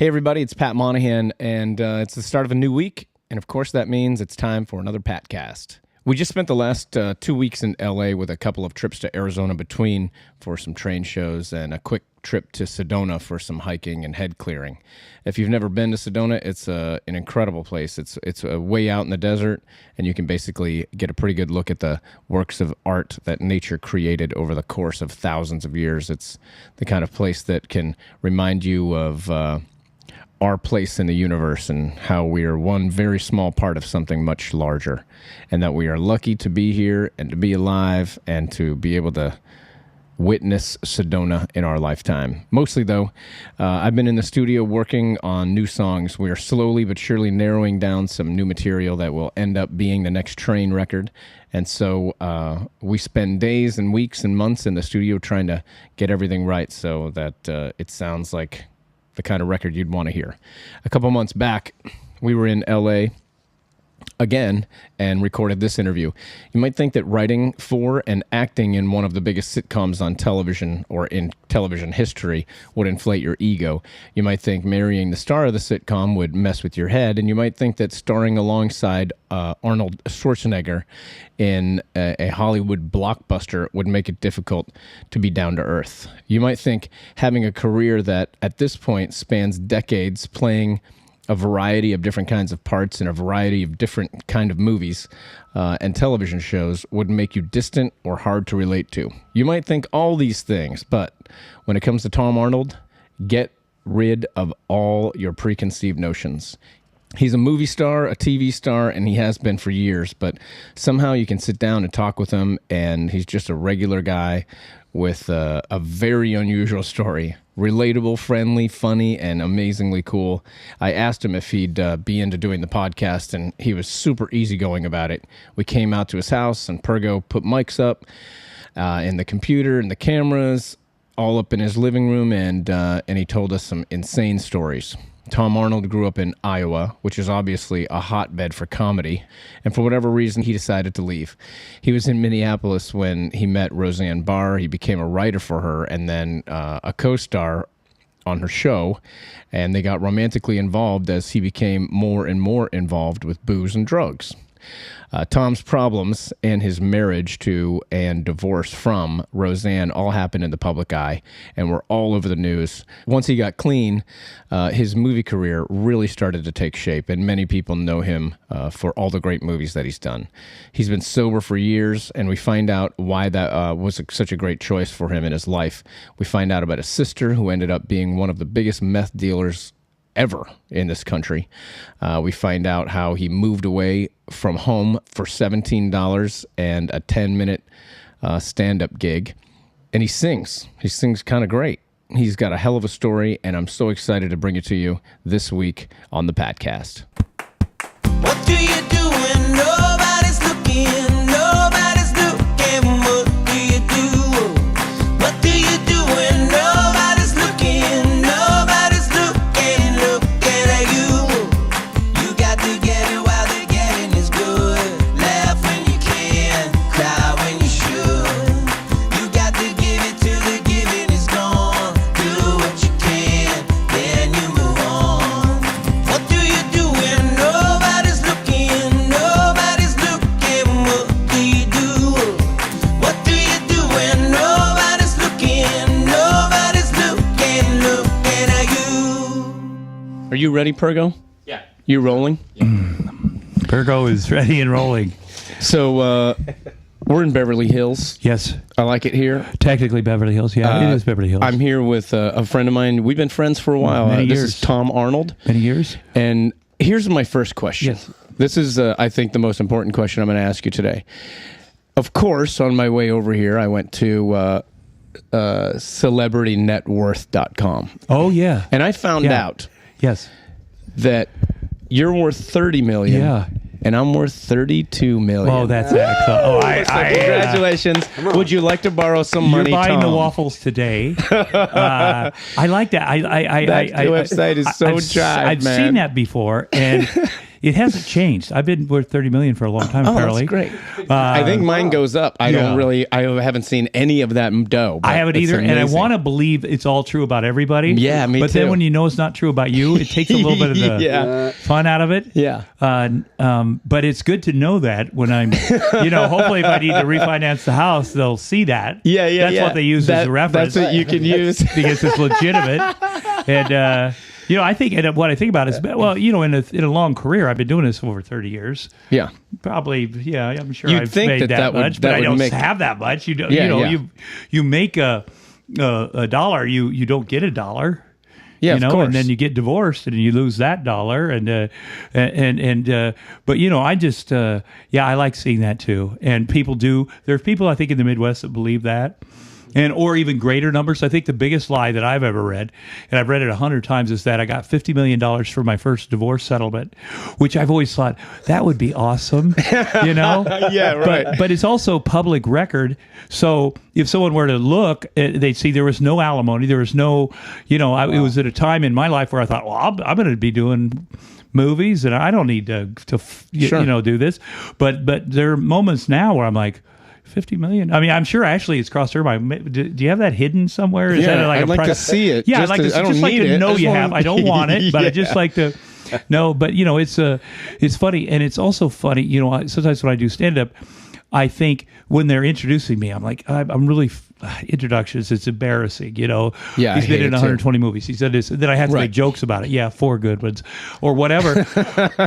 Hey, everybody, it's Pat Monahan, and it's the start of a new week, and of course that means it's time for another Patcast. We just spent the last 2 weeks in L.A. with a couple of trips to Arizona between for some train shows and a quick trip to Sedona for some hiking and head clearing. If you've never been to Sedona, it's an incredible place. It's way out in the desert, and you can basically get a pretty good look at the works of art that nature created over the course of thousands of years. It's the kind of place that can remind you of our place in the universe and how we are one very small part of something much larger, and that we are lucky to be here and to be alive and to be able to witness Sedona in our lifetime. Mostly, though, I've been in the studio working on new songs. We are slowly but surely narrowing down some new material that will end up being the next Train record. And so we spend days and weeks and months in the studio trying to get everything right so that it sounds like the kind of record you'd want to hear. A couple months back, we were in L.A. again and recorded this interview. You might think that writing for and acting in one of the biggest sitcoms on television or in television history would inflate your ego. You might think marrying the star of the sitcom would mess with your head, and you might think that starring alongside Arnold Schwarzenegger in a Hollywood blockbuster would make it difficult to be down to earth. You might think having a career that at this point spans decades playing a variety of different kinds of parts in a variety of different kind of movies and television shows would make you distant or hard to relate to. You might think all these things, but when it comes to Tom Arnold, get rid of all your preconceived notions. He's a movie star, a TV star, and he has been for years, but somehow you can sit down and talk with him, and he's just a regular guy with a very unusual story. Relatable, friendly, funny, and amazingly cool. I asked him if he'd be into doing the podcast, and he was super easygoing about it. We came out to his house, and Pergo put mics up, and the computer and the cameras all up in his living room, and he told us some insane stories. Tom Arnold grew up in Iowa, which is obviously a hotbed for comedy, and for whatever reason, he decided to leave. He was in Minneapolis when he met Roseanne. He became a writer for her and then a co-star on her show, and they got romantically involved as he became more and more involved with booze and drugs. Tom's problems and his marriage to and divorce from Roseanne all happened in the public eye and were all over the news. Once he got clean, his movie career really started to take shape, and many people know him for all the great movies that he's done. He's been sober for years, and we find out why that was such a great choice for him in his life. We find out about his sister, who ended up being one of the biggest meth dealers ever in this country. We find out how he moved away from home for $17 and a 10-minute stand-up gig. And he sings. He sings kind of great. He's got a hell of a story, and I'm so excited to bring it to you this week on the Patcast. What do you do when nobody's looking? Nobody's looking. What do you do? What do you do when nobody's looking? Nobody's looking, looking at you. You got to get it while the getting is good. Laugh when you can, cry when you should. You got to give it till the giving is gone. Do what you can, then you move on. What do you do when nobody's looking? Nobody's looking. What do you do? What do you do when nobody's looking? Nobody's looking, looking at you. Are you ready, Pergo? Yeah. You rolling? Pergo is ready and rolling. So we're in Beverly Hills. Yes. I like it here. Technically Beverly Hills. Yeah, it is Beverly Hills. I'm here with a friend of mine. We've been friends for a while. Many This years. is Tom Arnold. Many years. And here's my first question. Yes. This is, I think, the most important question I'm going to ask you today. Of course, on my way over here, I went to celebritynetworth.com. Oh, yeah. And I found Yeah. out Yes. that you're worth $30 million. Yeah. And I'm worth $32 million. Oh, that's excellent. Oh, Congratulations. Would you like to borrow some You're money, buying Tom? the waffles today. I like that. That website is so I've jive, I've man. seen that before, and It hasn't changed. I've been worth $30 million for a long time. Oh, apparently, that's great. I think mine goes up. I haven't seen any of that dough. I haven't either, and I want to believe it's all true about everybody. Yeah, me but too. Then when you know it's not true about you, it takes a little bit of the fun out of it. Yeah. But it's good to know that when I'm, hopefully if I need to refinance the house, they'll see that. Yeah. That's what they use as a reference. That's what you can use because it's legitimate. And I think, and what I think about is, well, in a long career, I've been doing this for over 30 years. Yeah. Probably, I'm sure You'd I've think made that would, much, that but I don't make... have that much. You make a dollar, you don't get a dollar. Yeah, of course. And then you get divorced and you lose that dollar, but I just I like seeing that too. And people do. There's people I think in the Midwest that believe that. Or even greater numbers. I think the biggest lie that I've ever read, and I've read it 100 times, is that I got $50 million for my first divorce settlement, which I've always thought that would be awesome, Yeah, right. But it's also public record. So if someone were to look, they'd see there was no alimony. There was no, it was at a time in my life where I thought, well, I'm going to be doing movies and I don't need to do this. But there are moments now where I'm like, 50 million. I mean, I'm sure actually it's crossed her mind. Do you have that hidden somewhere? Is that I'd like to see it. Yeah, I'd like to know you have. I don't want it, but I just like to know. But it's funny, and it's also funny. Sometimes when I do stand up, I think when they're introducing me, I'm like, I'm really introductions. It's embarrassing, Yeah, he's been in 120 movies. He said this. Then I have to make jokes about it. Yeah, 4 good ones or whatever.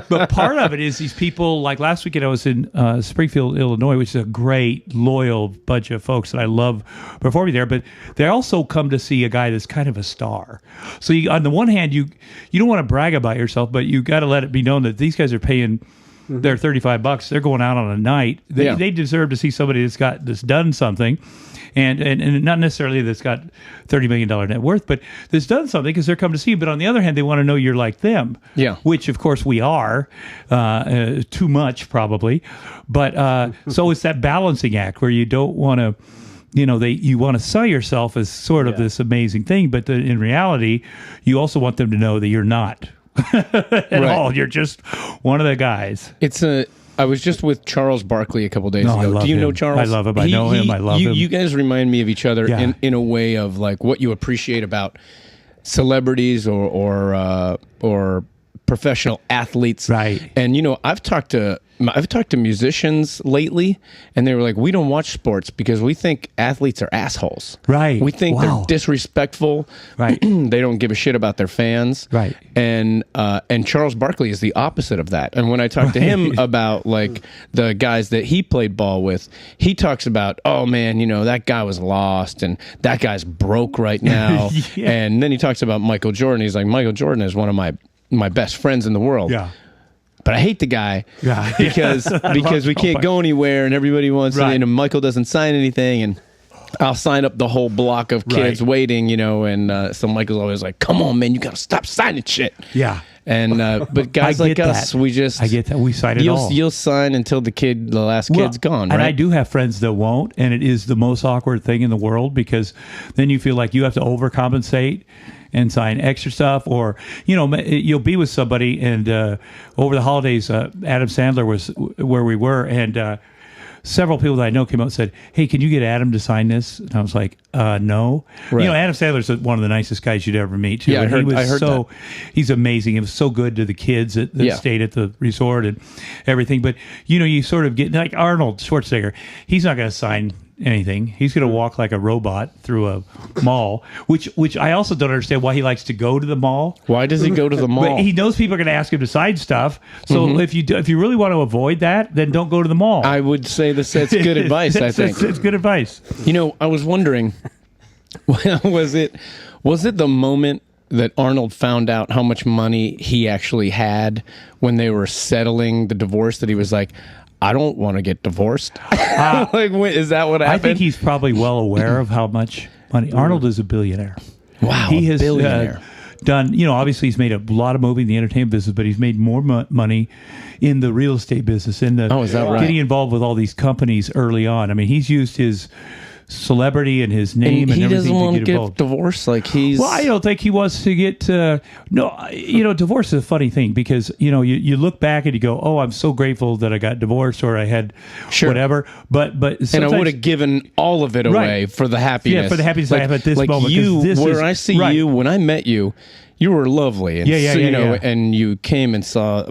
But part of it is these people. Like last weekend, I was in Springfield, Illinois, which is a great, loyal bunch of folks that I love performing there. But they also come to see a guy that's kind of a star. So on the one hand, you don't want to brag about yourself, but you got to let it be known that these guys are paying. They're $35. They're going out on a night. They deserve to see somebody that's done something, and not necessarily that's got $30 million net worth, but that's done something because they're coming to see you. But on the other hand, they want to know you're like them. Yeah. Which of course we are, too much probably. But so it's that balancing act where you don't want to. You want to sell yourself as sort of this amazing thing, but in reality, you also want them to know that you're not. At all. You're just one of the guys. I was just with Charles Barkley a couple days ago. Do you know Charles? I love him. I know him. I love him. You guys remind me of each other in a way of like what you appreciate about celebrities or professional athletes. Right. And I've talked to musicians lately, and they were like, we don't watch sports because we think athletes are assholes. Right. We think they're disrespectful. Right. They don't give a shit about their fans. Right. And Charles Barkley is the opposite of that. And when I talk to him about like the guys that he played ball with, he talks about, oh man, that guy was lost and that guy's broke right now. And then he talks about Michael Jordan. He's like, Michael Jordan is one of my best friends in the world. Yeah. But I hate the guy because we can't go anywhere and everybody wants to, and Michael doesn't sign anything, and I'll sign up the whole block of kids waiting, and so Michael's always like, come on, man, you got to stop signing shit. Yeah. And but guys like us, we just I get that we sign it all. You'll sign until the last kid's gone, right? And I do have friends that won't, and it is the most awkward thing in the world because then you feel like you have to overcompensate and sign extra stuff, or you'll be with somebody, and over the holidays, Adam Sandler was where we were, and several people that I know came out and said, "Hey, can you get Adam to sign this?" And I was like, "No." Right. Adam Sandler's one of the nicest guys you'd ever meet. Too. Yeah, and I heard that. He's amazing. He was so good to the kids that stayed at the resort and everything. But you sort of get like Arnold Schwarzenegger. He's not going to sign anything. He's going to walk like a robot through a mall, which I also don't understand why he likes to go to the mall. Why does he go to the mall? But he knows people are going to ask him to sign stuff. So if you really want to avoid that, then don't go to the mall. I would say that's good advice. I think it's good advice. I was wondering, was it the moment that Arnold found out how much money he actually had when they were settling the divorce that he was like, I don't want to get divorced? Is that what happened? I think he's probably well aware of how much money. Arnold is a billionaire. Wow, he has billionaire. Done, obviously he's made a lot of money in the entertainment business, but he's made more money in the real estate business, is that right? Getting involved with all these companies early on. I mean, he's used his celebrity and his name, And he and everything doesn't want to to get get involved. divorced. Like he's. Well, I don't think he wants to get. Divorce is a funny thing because you look back and you go, "Oh, I'm so grateful that I got divorced or I had whatever." But and I would have given all of it away for the happiness. Yeah, for the happiness I have at this moment. I see you when I met you. You were lovely, and and you came and saw,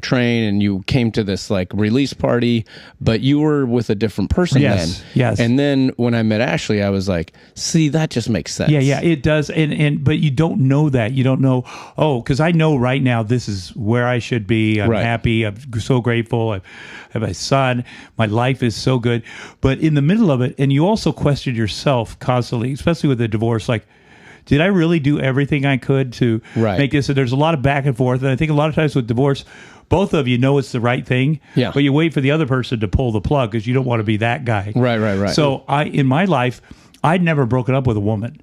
Train, and you came to this like release party, but you were with a different person then. Yes. And then when I met Ashley, I was like, see, that just makes sense. Yeah, it does. But you don't know that. You don't know. Oh, because I know right now this is where I should be. I'm happy. I'm so grateful. I have a son. My life is so good. But in the middle of it, and you also question yourself constantly, especially with a divorce, like, did I really do everything I could to make this? So there's a lot of back and forth. And I think a lot of times with divorce, both of you know it's the right thing, but you wait for the other person to pull the plug because you don't want to be that guy. Right. So in my life, I'd never broken up with a woman.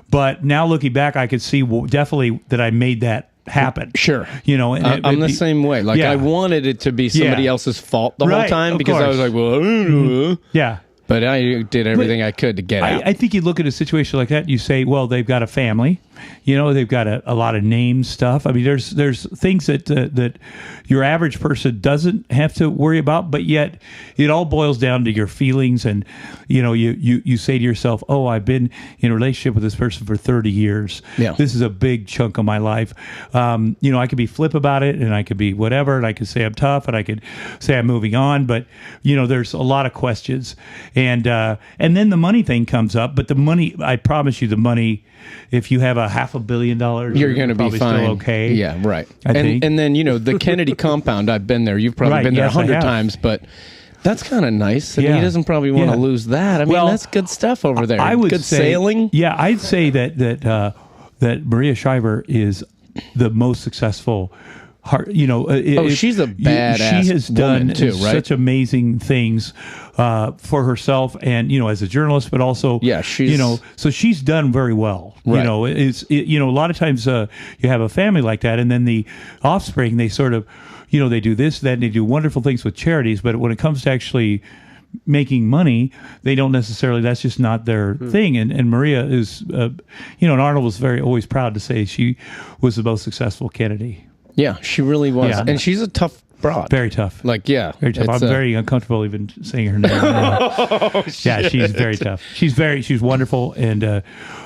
But now looking back, I could see definitely that I made that happen. Sure. And I'm the same way. Like I wanted it to be somebody else's fault the whole time because I was like, well, I don't know. Yeah. But I did everything I could to get out. I think you look at a situation like that and you say, well, they've got a family. They've got a lot of name stuff. I mean, there's things that your average person doesn't have to worry about, but yet it all boils down to your feelings. And, you say to yourself, oh, I've been in a relationship with this person for 30 years. Yeah. This is a big chunk of my life. I could be flip about it and I could be whatever, and I could say I'm tough and I could say I'm moving on. But, there's a lot of questions. And then the money thing comes up. But the money, I promise you, the money, if you have $500 million, you're going to be fine. Still okay. Yeah, right. And then the Kennedy compound. I've been there. You've probably been there 100 times, but that's kind of nice. And he doesn't probably want to lose that. I mean, that's good stuff over there. I would good say, sailing. Yeah, I'd say that Maria Shriver is the most successful. She's a badass. She has done too, right? Such amazing things for herself, and as a journalist, but also so she's done very well. Right. A lot of times you have a family like that, and then the offspring, they sort of they do this, that, and they do wonderful things with charities, but when it comes to actually making money, they don't necessarily, that's just not their thing. And Maria is and Arnold was always proud to say she was the most successful Kennedy. Yeah, she really was. Yeah. And she's a tough broad. Very tough. Very tough. I'm very uncomfortable even saying her name. Yeah, she's very tough. She's wonderful and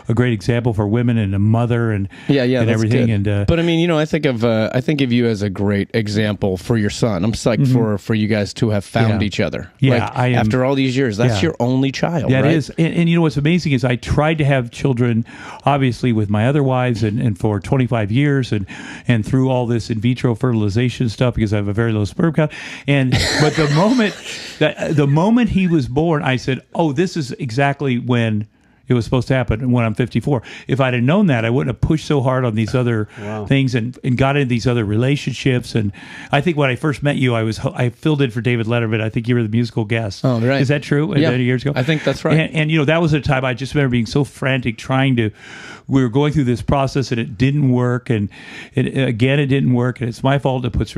a great example for women and a mother and and everything. Good. And but I mean, I think of you as a great example for your son. I'm psyched for you guys to have found each other. Yeah, I am, after all these years, that's your only child. That right? is. And what's amazing is I tried to have children, obviously with my other wives, and for 25 years, and through all this in vitro fertilization stuff because I have a very low sperm count. But the moment he was born, I said, "Oh, this is exactly when it was supposed to happen when I'm 54. If I'd have known that, I wouldn't have pushed so hard on these other things and got into these other relationships. And I think when I first met you, I filled in for David Letterman. I think you were the musical guest. Oh, right. Is that true? Yeah. Years ago? I think that's right. And that was a time I just remember being so frantic we were going through this process and it didn't work. And it didn't work. And it's my fault. It puts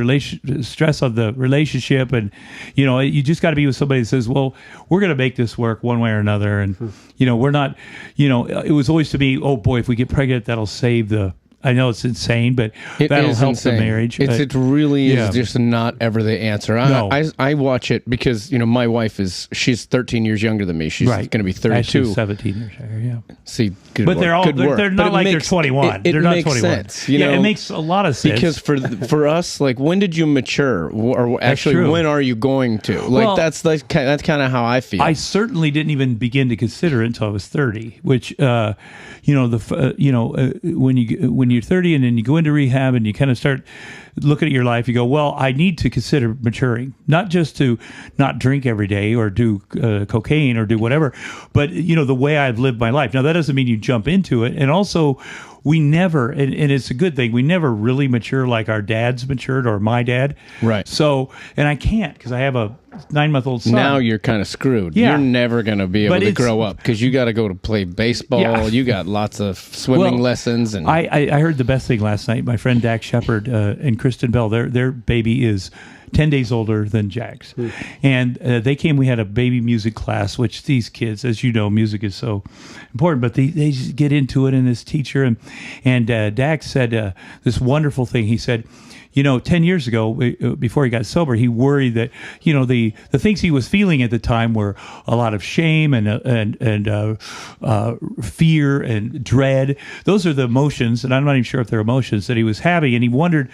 stress on the relationship. And, you just got to be with somebody that says, well, we're going to make this work one way or another. And, we're not, it was always to me, oh boy, if we get pregnant, that'll save I know it's insane, but that'll help the marriage. It really is just not ever the answer. I watch it because, my wife she's 13 years younger than me. She's going to be 32. Actually, 17 years younger, yeah. See, good but work. They're not like they're 21. They're not 21. Sense, it makes a lot of sense. Because for us, like, when did you mature? Or actually, when are you going to? Like, that's kind of how I feel. I certainly didn't even begin to consider it until I was 30, which, when you're 30 and then you go into rehab and you kind of start looking at your life, you go, well, I need to consider maturing, not just to not drink every day or do cocaine or do whatever, but, the way I've lived my life. Now, that doesn't mean you jump into it. And also, we never, and it's a good thing, we never really mature like our dads matured or my dad. Right. So, and I can't because I have a 9-month-old son. Now you're kind of screwed. Yeah. You're never going to be able to grow up because you got to go to play baseball. Yeah. You got lots of swimming lessons. And I heard the best thing last night. My friend Dak Shepard and Kristen Bell, their baby is 10 days older than Jack's. And they came, we had a baby music class, which these kids, as you know, music is so important, but they just get into it. And this teacher and Dax said this wonderful thing. He said, 10 years ago, before he got sober, he worried that, the things he was feeling at the time were a lot of shame and fear and dread. Those are the emotions, and I'm not even sure if they're emotions that he was having. And he wondered,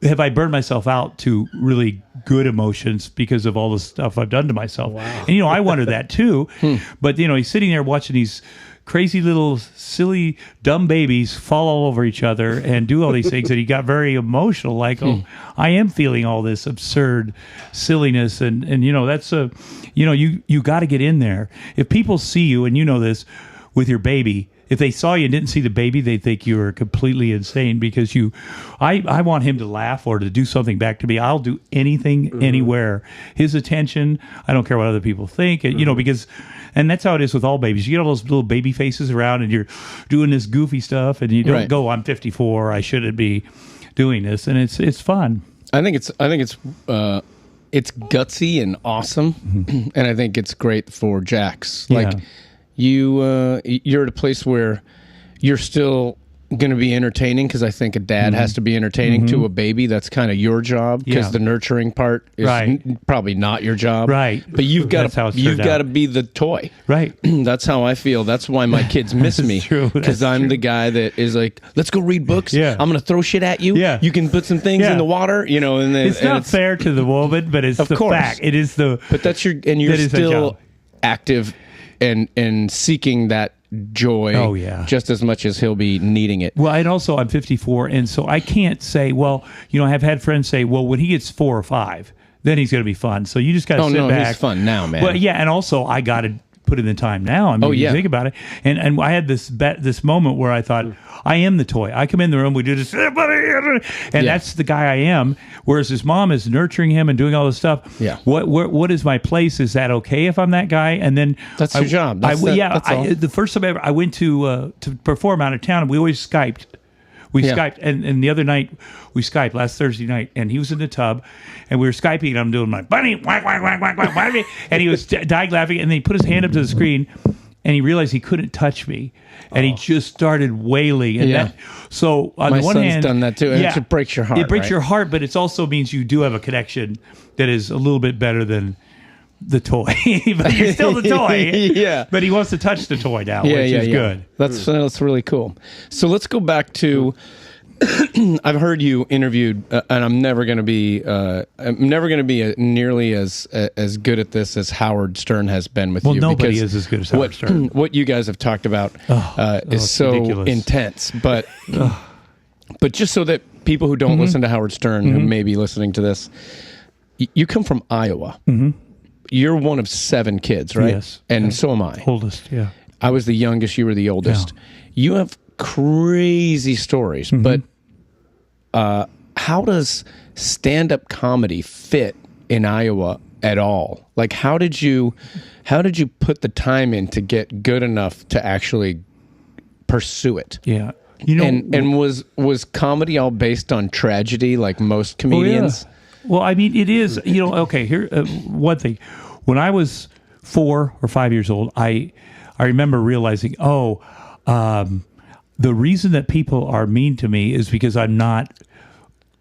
have I burned myself out to really good emotions because of all the stuff I've done to myself? Wow. And, I wonder that too. But, he's sitting there watching these crazy little silly dumb babies fall all over each other and do all these things, and he got very emotional, like, I am feeling all this absurd silliness, and that's you got to get in there. If people see you, and this with your baby, if they saw you and didn't see the baby, they think you were completely insane, because I want him to laugh or to do something back to me. I'll do anything, anywhere. His attention, I don't care what other people think, because, and that's how it is with all babies. You get all those little baby faces around and you're doing this goofy stuff, and you don't go, I'm 54, I shouldn't be doing this. And it's fun. I think it's gutsy and awesome. And I think it's great for Jax. Like, you're at a place where you're still going to be entertaining, because I think a dad has to be entertaining to a baby. That's kind of your job, because the nurturing part is probably not your job. Right. But you've got to be the toy. Right. That's how I feel. That's why my kids miss me, because I'm the guy that is like, let's go read books. Yeah. I'm going to throw shit at you. Yeah. You can put some things in the water, and then it's not fair to the woman, but it's the fact. It is the. But that's you're still active and seeking that joy just as much as he'll be needing it. Well, and also I'm 54, and so I can't say, I have had friends say, well, when he gets 4 or 5, then he's going to be fun. So you just got to sit back. He's fun now, man. Well, and also I got to put in the time now. I mean, you think about it. And I had this moment where I thought, I am the toy. I come in the room, we do this, and that's the guy I am. Whereas his mom is nurturing him and doing all this stuff. Yeah. What is my place? Is that okay if I'm that guy? And then that's your job. That's the first time I went to perform out of town, and we always Skyped. We Skyped, and the other night we Skyped, last Thursday night, and he was in the tub, and we were Skyping, and I'm doing my bunny, whack, whack, whack, whack, whack, whack, and he was dying laughing, and then he put his hand up to the screen, and he realized he couldn't touch me, and he just started wailing. And so on my the one son's hand, done that too, and it breaks your heart. It breaks your heart, but it also means you do have a connection that is a little bit better than the toy. But you're still the toy. But he wants to touch the toy now, which is good. That's really cool. So let's go back to I've heard you interviewed, and I'm never going to be nearly as good at this as Howard Stern has been with you. Well, nobody is as good as Howard Stern. What you guys have talked about is so ridiculous. Intense, but just so that people who don't listen to Howard Stern, who may be listening to this, you come from Iowa. You're one of 7 kids, right? Yes. And so am I. Oldest, yeah. I was the youngest. You were the oldest. Yeah. You have crazy stories, but how does stand-up comedy fit in Iowa at all? Like, how did you put the time in to get good enough to actually pursue it? Yeah. And was comedy all based on tragedy, like most comedians? Oh, yeah. Well, I mean, it is, okay, here, one thing. When I was 4 or 5 years old, I remember realizing, the reason that people are mean to me is because I'm not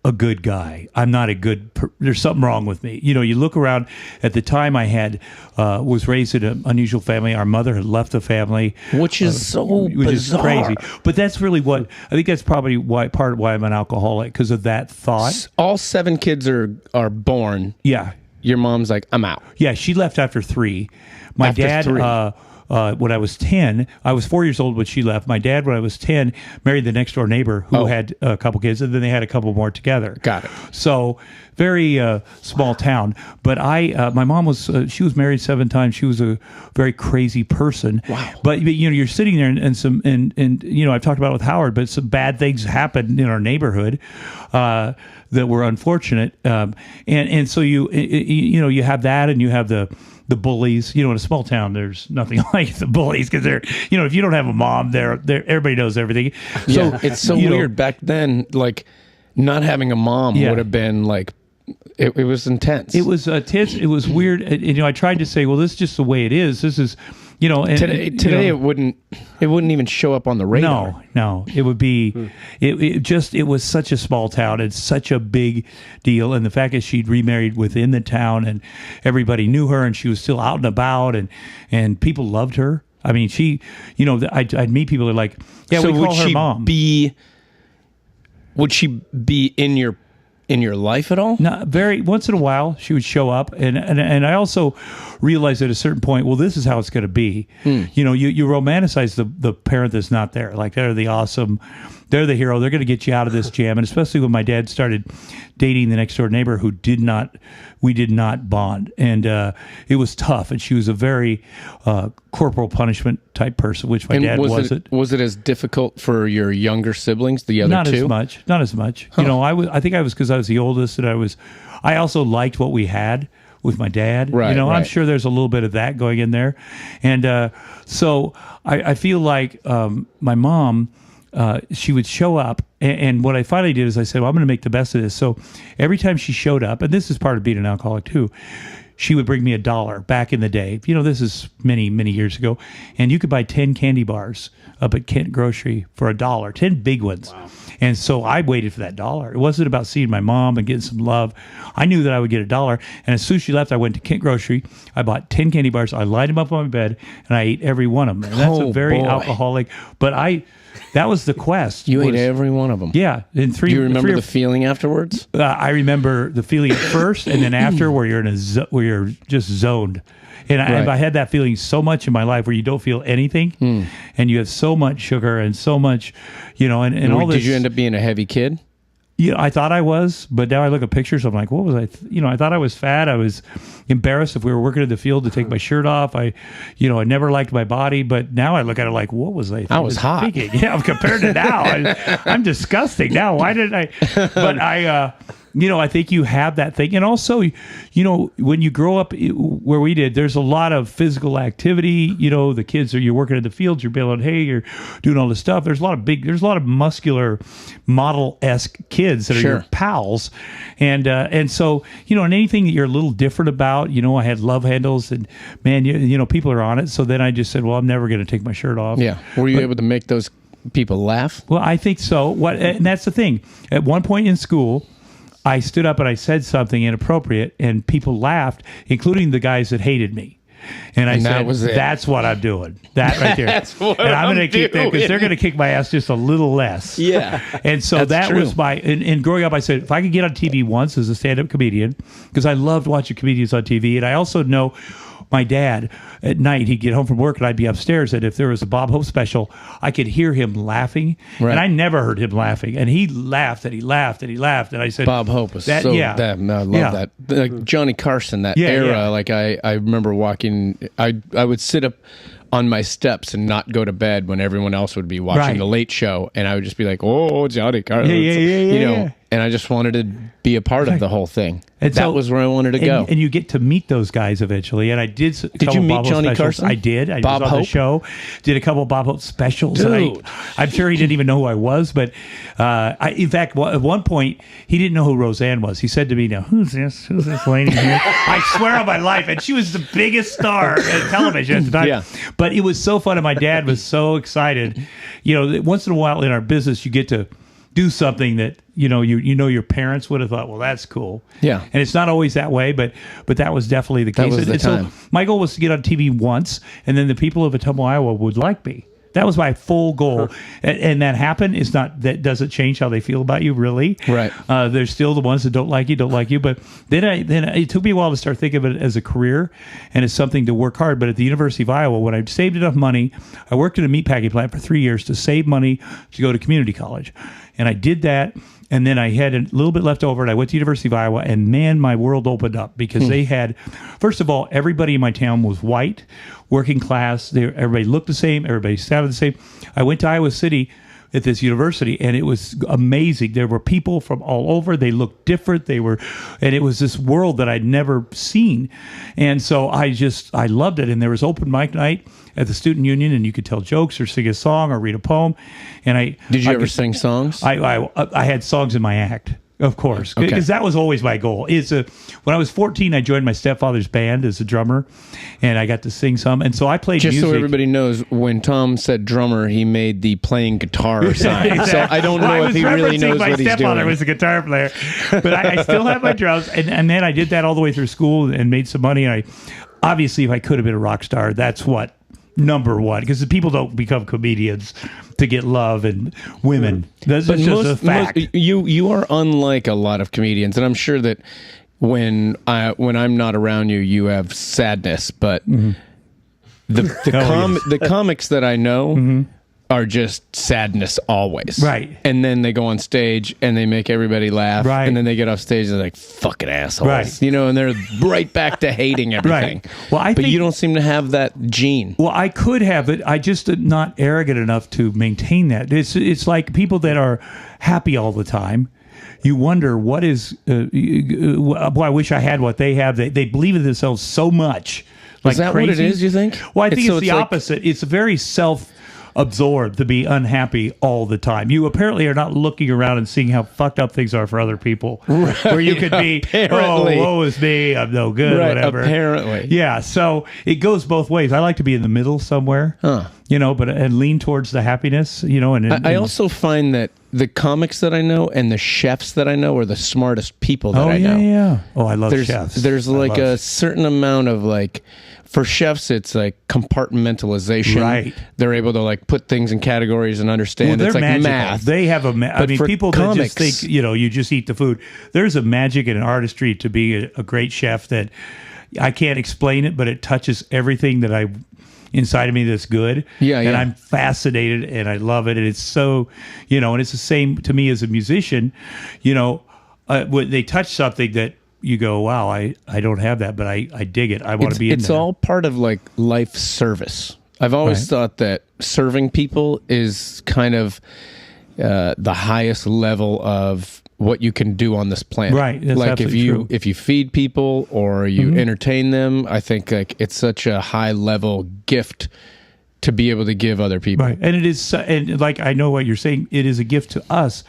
a good guy. I'm not a good, there's something wrong with me. You look around, at the time I was raised in an unusual family. Our mother had left the family. Which is which bizarre. Is crazy. But that's really I think that's probably part of why I'm an alcoholic, because of that thought. All 7 kids are born. Yeah. Your mom's like, I'm out. Yeah, she left after 3. My dad, 3. When I was 10, I was 4 years old when she left. My dad, when I was 10, married the next door neighbor who had a couple kids, and then they had a couple more together. Got it. So very small town. But my mom was, she was married 7 times. She was a very crazy person. Wow. But you're sitting there and I've talked about it with Howard, but some bad things happened in our neighborhood that were unfortunate. And so you have that, and you have the bullies. In a small town, there's nothing like the bullies, because they're, if you don't have a mom, they're everybody knows everything. So it's so weird. Back then, like, not having a mom would have been like It was intense. It was tense. It was weird. And, I tried to say, well, this is just the way it is. This is, and, today it wouldn't even show up on the radar. No, it would be, it was such a small town. It's such a big deal. And the fact that she'd remarried within the town and everybody knew her and she was still out and about and people loved her. I mean, she, I'd meet people that are like, yeah, so we call her mom. Would she be in your life at all? No, very once in a while she would show up, and I also realized at a certain point, well, this is how it's going to be. You romanticize the parent that's not there, like they're the awesome, they're the hero, they're going to get you out of this jam. And especially when my dad started dating the next door neighbor who we did not bond, and it was tough. And she was a very corporal punishment type person, which my dad wasn't. Was it as difficult for your younger siblings, the other two? Not as much. Huh. I think I was because I was the oldest, and I also liked what we had with my dad. Right, I'm sure there's a little bit of that going in there, and so I feel like my mom. She would show up, and what I finally did is I said, well, I'm going to make the best of this. So every time she showed up, and this is part of being an alcoholic too, she would bring me $1 back in the day. This is many, many years ago, and you could buy 10 candy bars up at Kent Grocery for $1, 10 big ones. Wow. And so I waited for that $1. It wasn't about seeing my mom and getting some love. I knew that I would get $1. And as soon as she left, I went to Kent Grocery. I bought 10 candy bars. I lined them up on my bed, and I ate every one of them. And that's a very alcoholic, but that was the quest. You ate every one of them. Yeah. Do you remember the feeling afterwards? I remember the feeling at first, and then after, where you're just zoned. And I had that feeling so much in my life where you don't feel anything, and you have so much sugar and so much, and all this. Did you end up being a heavy kid? Yeah, I thought I was, but now I look at pictures. I'm like, what was I? I thought I was fat. I was embarrassed if we were working in the field to take my shirt off. I never liked my body, but now I look at it like, what was I? I was hot. Thinking? Yeah, compared to now, I'm disgusting now. Why did I? But I think you have that thing. And also, when you grow up where we did, there's a lot of physical activity. The kids you're working in the fields, you're baling hay, you're doing all this stuff. There's a lot of muscular model-esque kids that are your pals. And so, and anything that you're a little different about, I had love handles and man, people are on it. So then I just said, well, I'm never going to take my shirt off. Yeah. Were you able to make those people laugh? Well, I think so. And that's the thing. At one point in school, I stood up and I said something inappropriate, and people laughed, including the guys that hated me. And I said, that's what I'm doing. That right there. That's what and I'm going to doing. keep that because they're going to kick my ass just a little less. Yeah. And so that true. was and growing up, I said, if I could get on TV once as a stand-up comedian, because I loved watching comedians on TV, and I also know my dad, at night, he'd get home from work and I'd be upstairs, and if there was a Bob Hope special, I could hear him laughing. Right. And I never heard him laughing. And he laughed and he laughed and he laughed. And I said, Bob Hope was I love that. Like Johnny Carson, that era. Yeah. Like I remember walking, I would sit up on my steps and not go to bed when everyone else would be watching the Late Show, and I would just be like, "Oh, Johnny Carson," and I just wanted to be a part of the whole thing. And that was where I wanted to go. And you get to meet those guys eventually. And I did. Did you meet Johnny Carson? I did. I Bob was on Hope? the show. Did a couple of Bob Hope specials. Dude. I'm sure he didn't even know who I was. But in fact, at one point, he didn't know who Roseanne was. He said to me, "Now, who's this? Who's this lady here?" I swear on my life, and she was the biggest star at television at the time. Yeah. But it was so fun, and my dad was so excited. Once in a while in our business, you get to do something that your parents would have thought, well, that's cool. Yeah. And it's not always that way, but that was definitely the case. That was the time. So my goal was to get on TV once, and then the people of Ottumwa, Iowa would like me. That was my full goal. And that happened. That doesn't change how they feel about you, really. Right. There's still the ones that don't like you. But then it took me a while to start thinking of it as a career and as something to work hard. But at the University of Iowa, when I saved enough money, I worked in a meatpacking plant for 3 years to save money to go to community college. And I did that. And then I had a little bit left over, and I went to University of Iowa, and man, my world opened up because they had, first of all, everybody in my town was white, working class. Everybody looked the same. Everybody sounded the same. I went to Iowa City at this university, and it was amazing. There were people from all over. They looked different. And it was this world that I'd never seen. And so I loved it. And there was open mic night at the student union, and you could tell jokes or sing a song or read a poem. And Did you ever sing songs? I had songs in my act. Of course, because that was always my goal. When I was 14, I joined my stepfather's band as a drummer, and I got to sing some. And so I played Just music. so everybody knows, when Tom said drummer, he made the playing guitar sign. Exactly. So I don't know if he really knows what he's doing. My stepfather was a guitar player, but I still have my drums. And then I did that all the way through school and made some money. And obviously, if I could have been a rock star, that's what number one, because people don't become comedians to get love and women. That's just a fact. You are unlike a lot of comedians, and I'm sure that when I'm not around you, you have sadness. But the comics that I know are just sadness always. Right. And then they go on stage and they make everybody laugh. Right. And then they get off stage and they're like, fucking assholes. Right. You know, and they're right back to hating everything. Right. Well, but you don't seem to have that gene. Well, I could have it. I just am not arrogant enough to maintain that. It's like people that are happy all the time. You wonder what is. Boy, I wish I had what they have. They believe in themselves so much. Like is that crazy. what it is? You think? Well, I think it's the like, opposite. It's very self-absorbed to be unhappy all the time. You apparently are not looking around and seeing how fucked up things are for other people. Right. Where you could be, apparently. woe is me, I'm no good, right, whatever. Apparently. Yeah, so it goes both ways. I like to be in the middle somewhere, and lean towards the happiness, And I also find that the comics that I know and the chefs that I know are the smartest people that I know. Yeah. Oh, I love chefs. There's like a certain amount of like, for chefs, it's like compartmentalization. Right. They're able to like put things in categories and understand. Well, it's like magical. math. They have I mean, people comics, that just think, you just eat the food. There's a magic and an artistry to be a great chef that I can't explain it, but it touches everything that inside of me that's good. Yeah. And I'm fascinated and I love it. And it's so, and it's the same to me as a musician, when they touch something that you go, wow, I don't have that, but I dig it. I want to be in there. It's all part of like life service. I've always thought that serving people is kind of the highest level of what you can do on this planet. Right. That's like if you feed people or you entertain them, I think like it's such a high level gift to be able to give other people. Right. And it is, and like I know what you're saying, it is a gift to us.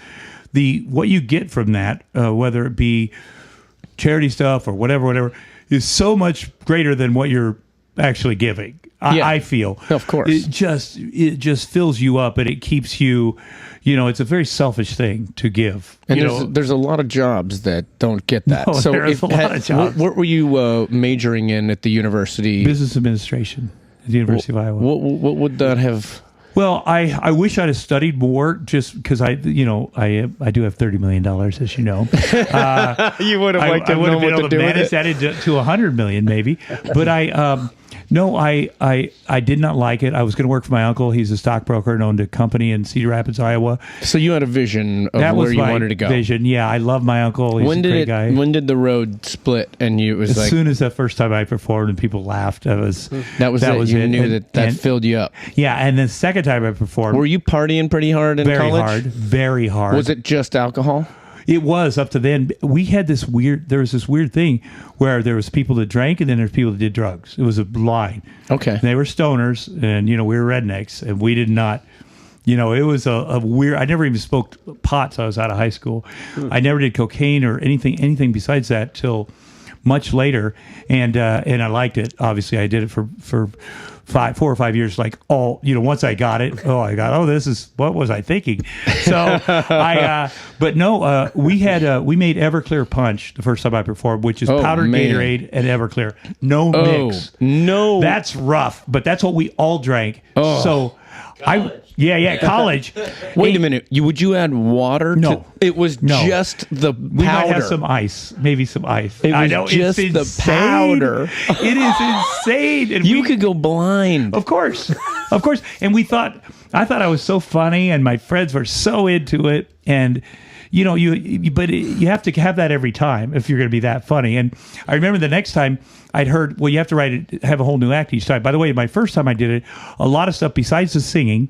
What you get from that, whether it be charity stuff or whatever, is so much greater than what you're actually giving. I feel, of course, it just fills you up and it keeps you. It's a very selfish thing to give. And there's a lot of jobs that don't get that. No, so there's a lot of jobs. What were you majoring in at the university? Business administration at the University of Iowa. What would that have? Well, I wish I'd have studied more, just because I do have $30 million, as you know. You would have liked to know what to do with it. That into $100 million, maybe. But I did not like it. I was going to work for my uncle. He's a stockbroker and owned a company in Cedar Rapids, Iowa. So you had a vision of where you wanted to go. Vision, yeah. I love my uncle. He's a great guy. When did the road split? And it was as soon as the first time I performed and people laughed, that was it. You knew that filled you up. Yeah, and the second time I performed, were you partying pretty hard in college? Very hard. Was it just alcohol? It was up to then. We had there was this weird thing where there was people that drank and then there's people that did drugs. It was a line. Okay. And they were stoners and, we were rednecks and we did not, it was a weird, I never even smoked pot till I was out of high school. I never did cocaine or anything besides that till much later. And I liked it. Obviously I did it for 4 or 5 years, like once I got it, this is, what was I thinking? So we made Everclear Punch the first time I performed, which is powdered Gatorade and Everclear. No mix. No. That's rough, but that's what we all drank. Oh. So college. Wait a minute. Would you add water? No. It was just the powder. We might have some ice. Maybe some ice. It was just the powder. It is insane. And you could go blind. Of course. And I thought I was so funny and my friends were so into it. And, but you have to have that every time if you're going to be that funny. And I remember the next time I'd heard, you have to have a whole new act each time. By the way, my first time I did it, a lot of stuff besides the singing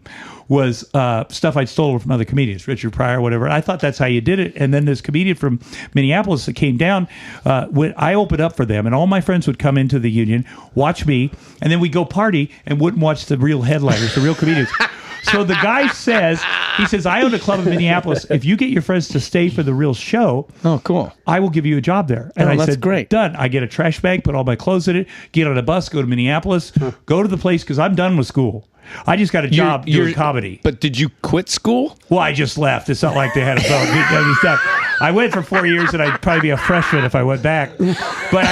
was stuff I'd stolen from other comedians, Richard Pryor, whatever. I thought that's how you did it. And then this comedian from Minneapolis that came down, when I opened up for them, and all my friends would come into the union, watch me, and then we'd go party and wouldn't watch the real headliners, the real comedians. So the guy says, I own a club in Minneapolis. If you get your friends to stay for the real show, Oh, cool. I will give you a job there. And Oh, I that's said, great. done. I get a trash bag, put all my clothes in it, get on a bus, go to Minneapolis, go to the place because I'm done with school. I just got a job doing comedy. But did you quit school? Well, I just left. It's not like they had a vote. I went for 4 years, and I'd probably be a freshman if I went back. But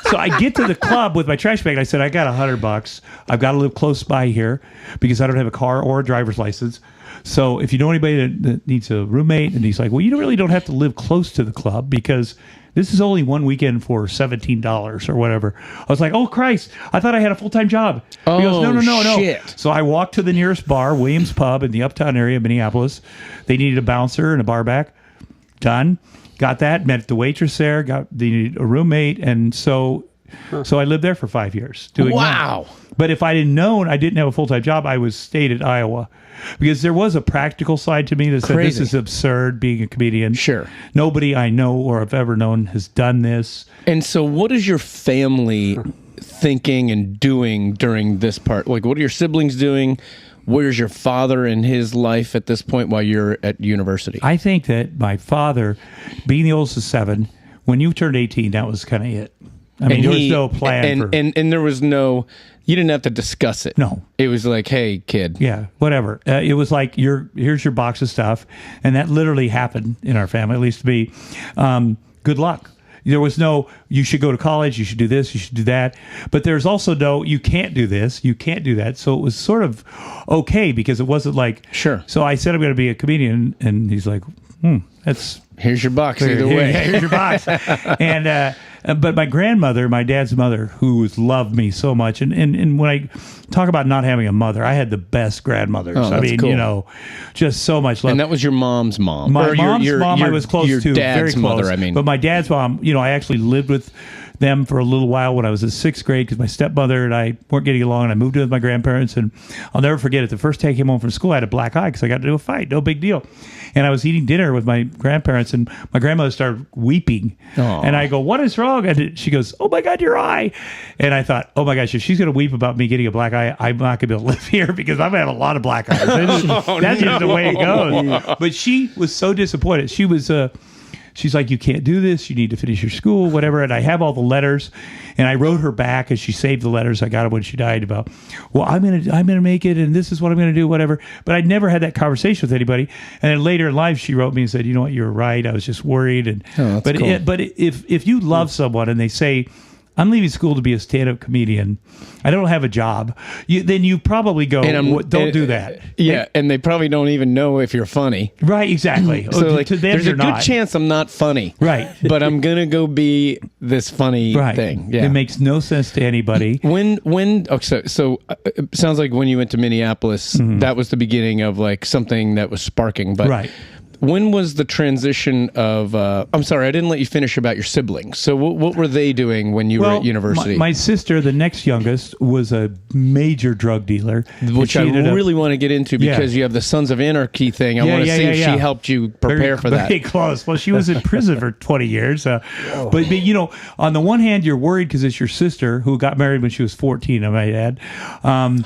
so I get to the club with my trash bag. And I said, I got $100. I've got to live close by here because I don't have a car or a driver's license. So if you know anybody that needs a roommate, and he's like, well, you really don't have to live close to the club because this is only one weekend for $17 or whatever. I was like, oh, Christ, I thought I had a full-time job. He goes, no. Shit. So I walked to the nearest bar, Williams Pub in the uptown area of Minneapolis. They needed a bouncer and a bar back. Done. Got that. Met the waitress there. They needed a roommate. And so I lived there for 5 years doing Wow. that. But if I didn't known I didn't have a full-time job, I was stayed at Iowa. Because there was a practical side to me that said, Crazy. this is absurd being a comedian. Sure. Nobody I know or have ever known has done this. And so what is your family thinking and doing during this part? Like, what are your siblings doing? Where's your father in his life at this point while you're at university? I think that my father, being the oldest of 7, when you turned 18, that was kind of it. I mean, there was no plan and there was no, you didn't have to discuss it. No. It was like, hey, kid. Yeah, whatever. It was like, here's your box of stuff. And that literally happened in our family, at least to me. Good luck. There was no, you should go to college, you should do this, you should do that. But there's also no, you can't do this, you can't do that. So it was sort of okay because it wasn't like, Sure. So I said I'm going to be a comedian. And he's like, that's Here's your box either way. Yeah, here's your box. And but my grandmother, my dad's mother, who loved me so much, and when I talk about not having a mother, I had the best grandmothers. Oh, that's cool. You know, just so much love. And that was your mom's mom. My Or mom's mom I was close your to, dad's very close. mother, I mean. But my dad's mom, you know, I actually lived with them for a little while when I was in 6th grade because my stepmother and I weren't getting along, and I moved in with my grandparents. And I'll never forget it. The first day I came home from school, I had a black eye because I got into a fight. No big deal. And I was eating dinner with my grandparents, and my grandmother started weeping. Aw. And I go, what is wrong? And she goes, oh my God, your eye. And I thought, oh my gosh, if she's going to weep about me getting a black eye, I'm not going to be able to live here because I'm going to have a lot of black eyes. That's just the way it goes. But she was so disappointed. She was she's like, you can't do this. You need to finish your school, whatever. And I have all the letters, and I wrote her back, and she saved the letters. I got them when she died about, well, I'm gonna make it, and this is what I'm gonna do, whatever. But I never had that conversation with anybody. And then later in life, she wrote me and said, you know what, you were right. I was just worried. And that's cool. But if you love someone and they say, I'm leaving school to be a stand-up comedian, I don't have a job, then you probably go, don't do that. Yeah, and they probably don't even know if you're funny. Right, exactly. So like, to them, there's a you're good not. chance I'm not funny. Right. But I'm going to go be this funny thing. Yeah. It makes no sense to anybody. So it sounds like when you went to Minneapolis, that was the beginning of like something that was sparking. But Right. when was the transition of, I'm sorry, I didn't let you finish about your siblings. So what were they doing when you were at university? My sister, the next youngest, was a major drug dealer. Which I really want to get into because you have the Sons of Anarchy thing. I want to see if she helped you prepare for that. Very close. Well, she was in prison for 20 years. But, you know, on the one hand, you're worried because it's your sister who got married when she was 14, I might add.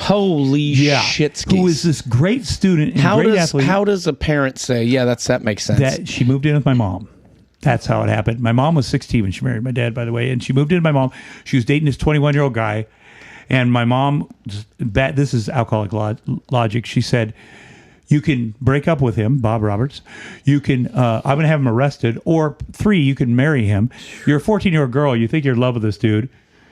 Holy shit. Who is this great student and great athlete. How does a parent say, that makes sense? That she moved in with my mom. That's how it happened. My mom was 16 when she married my dad, by the way, and she moved in with my mom. She was dating this 21-year-old guy, and my mom, this is alcoholic logic, she said, you can break up with him, Bob Roberts. You can, I'm going to have him arrested, or 3, you can marry him. You're a 14-year-old girl. You think you're in love with this dude.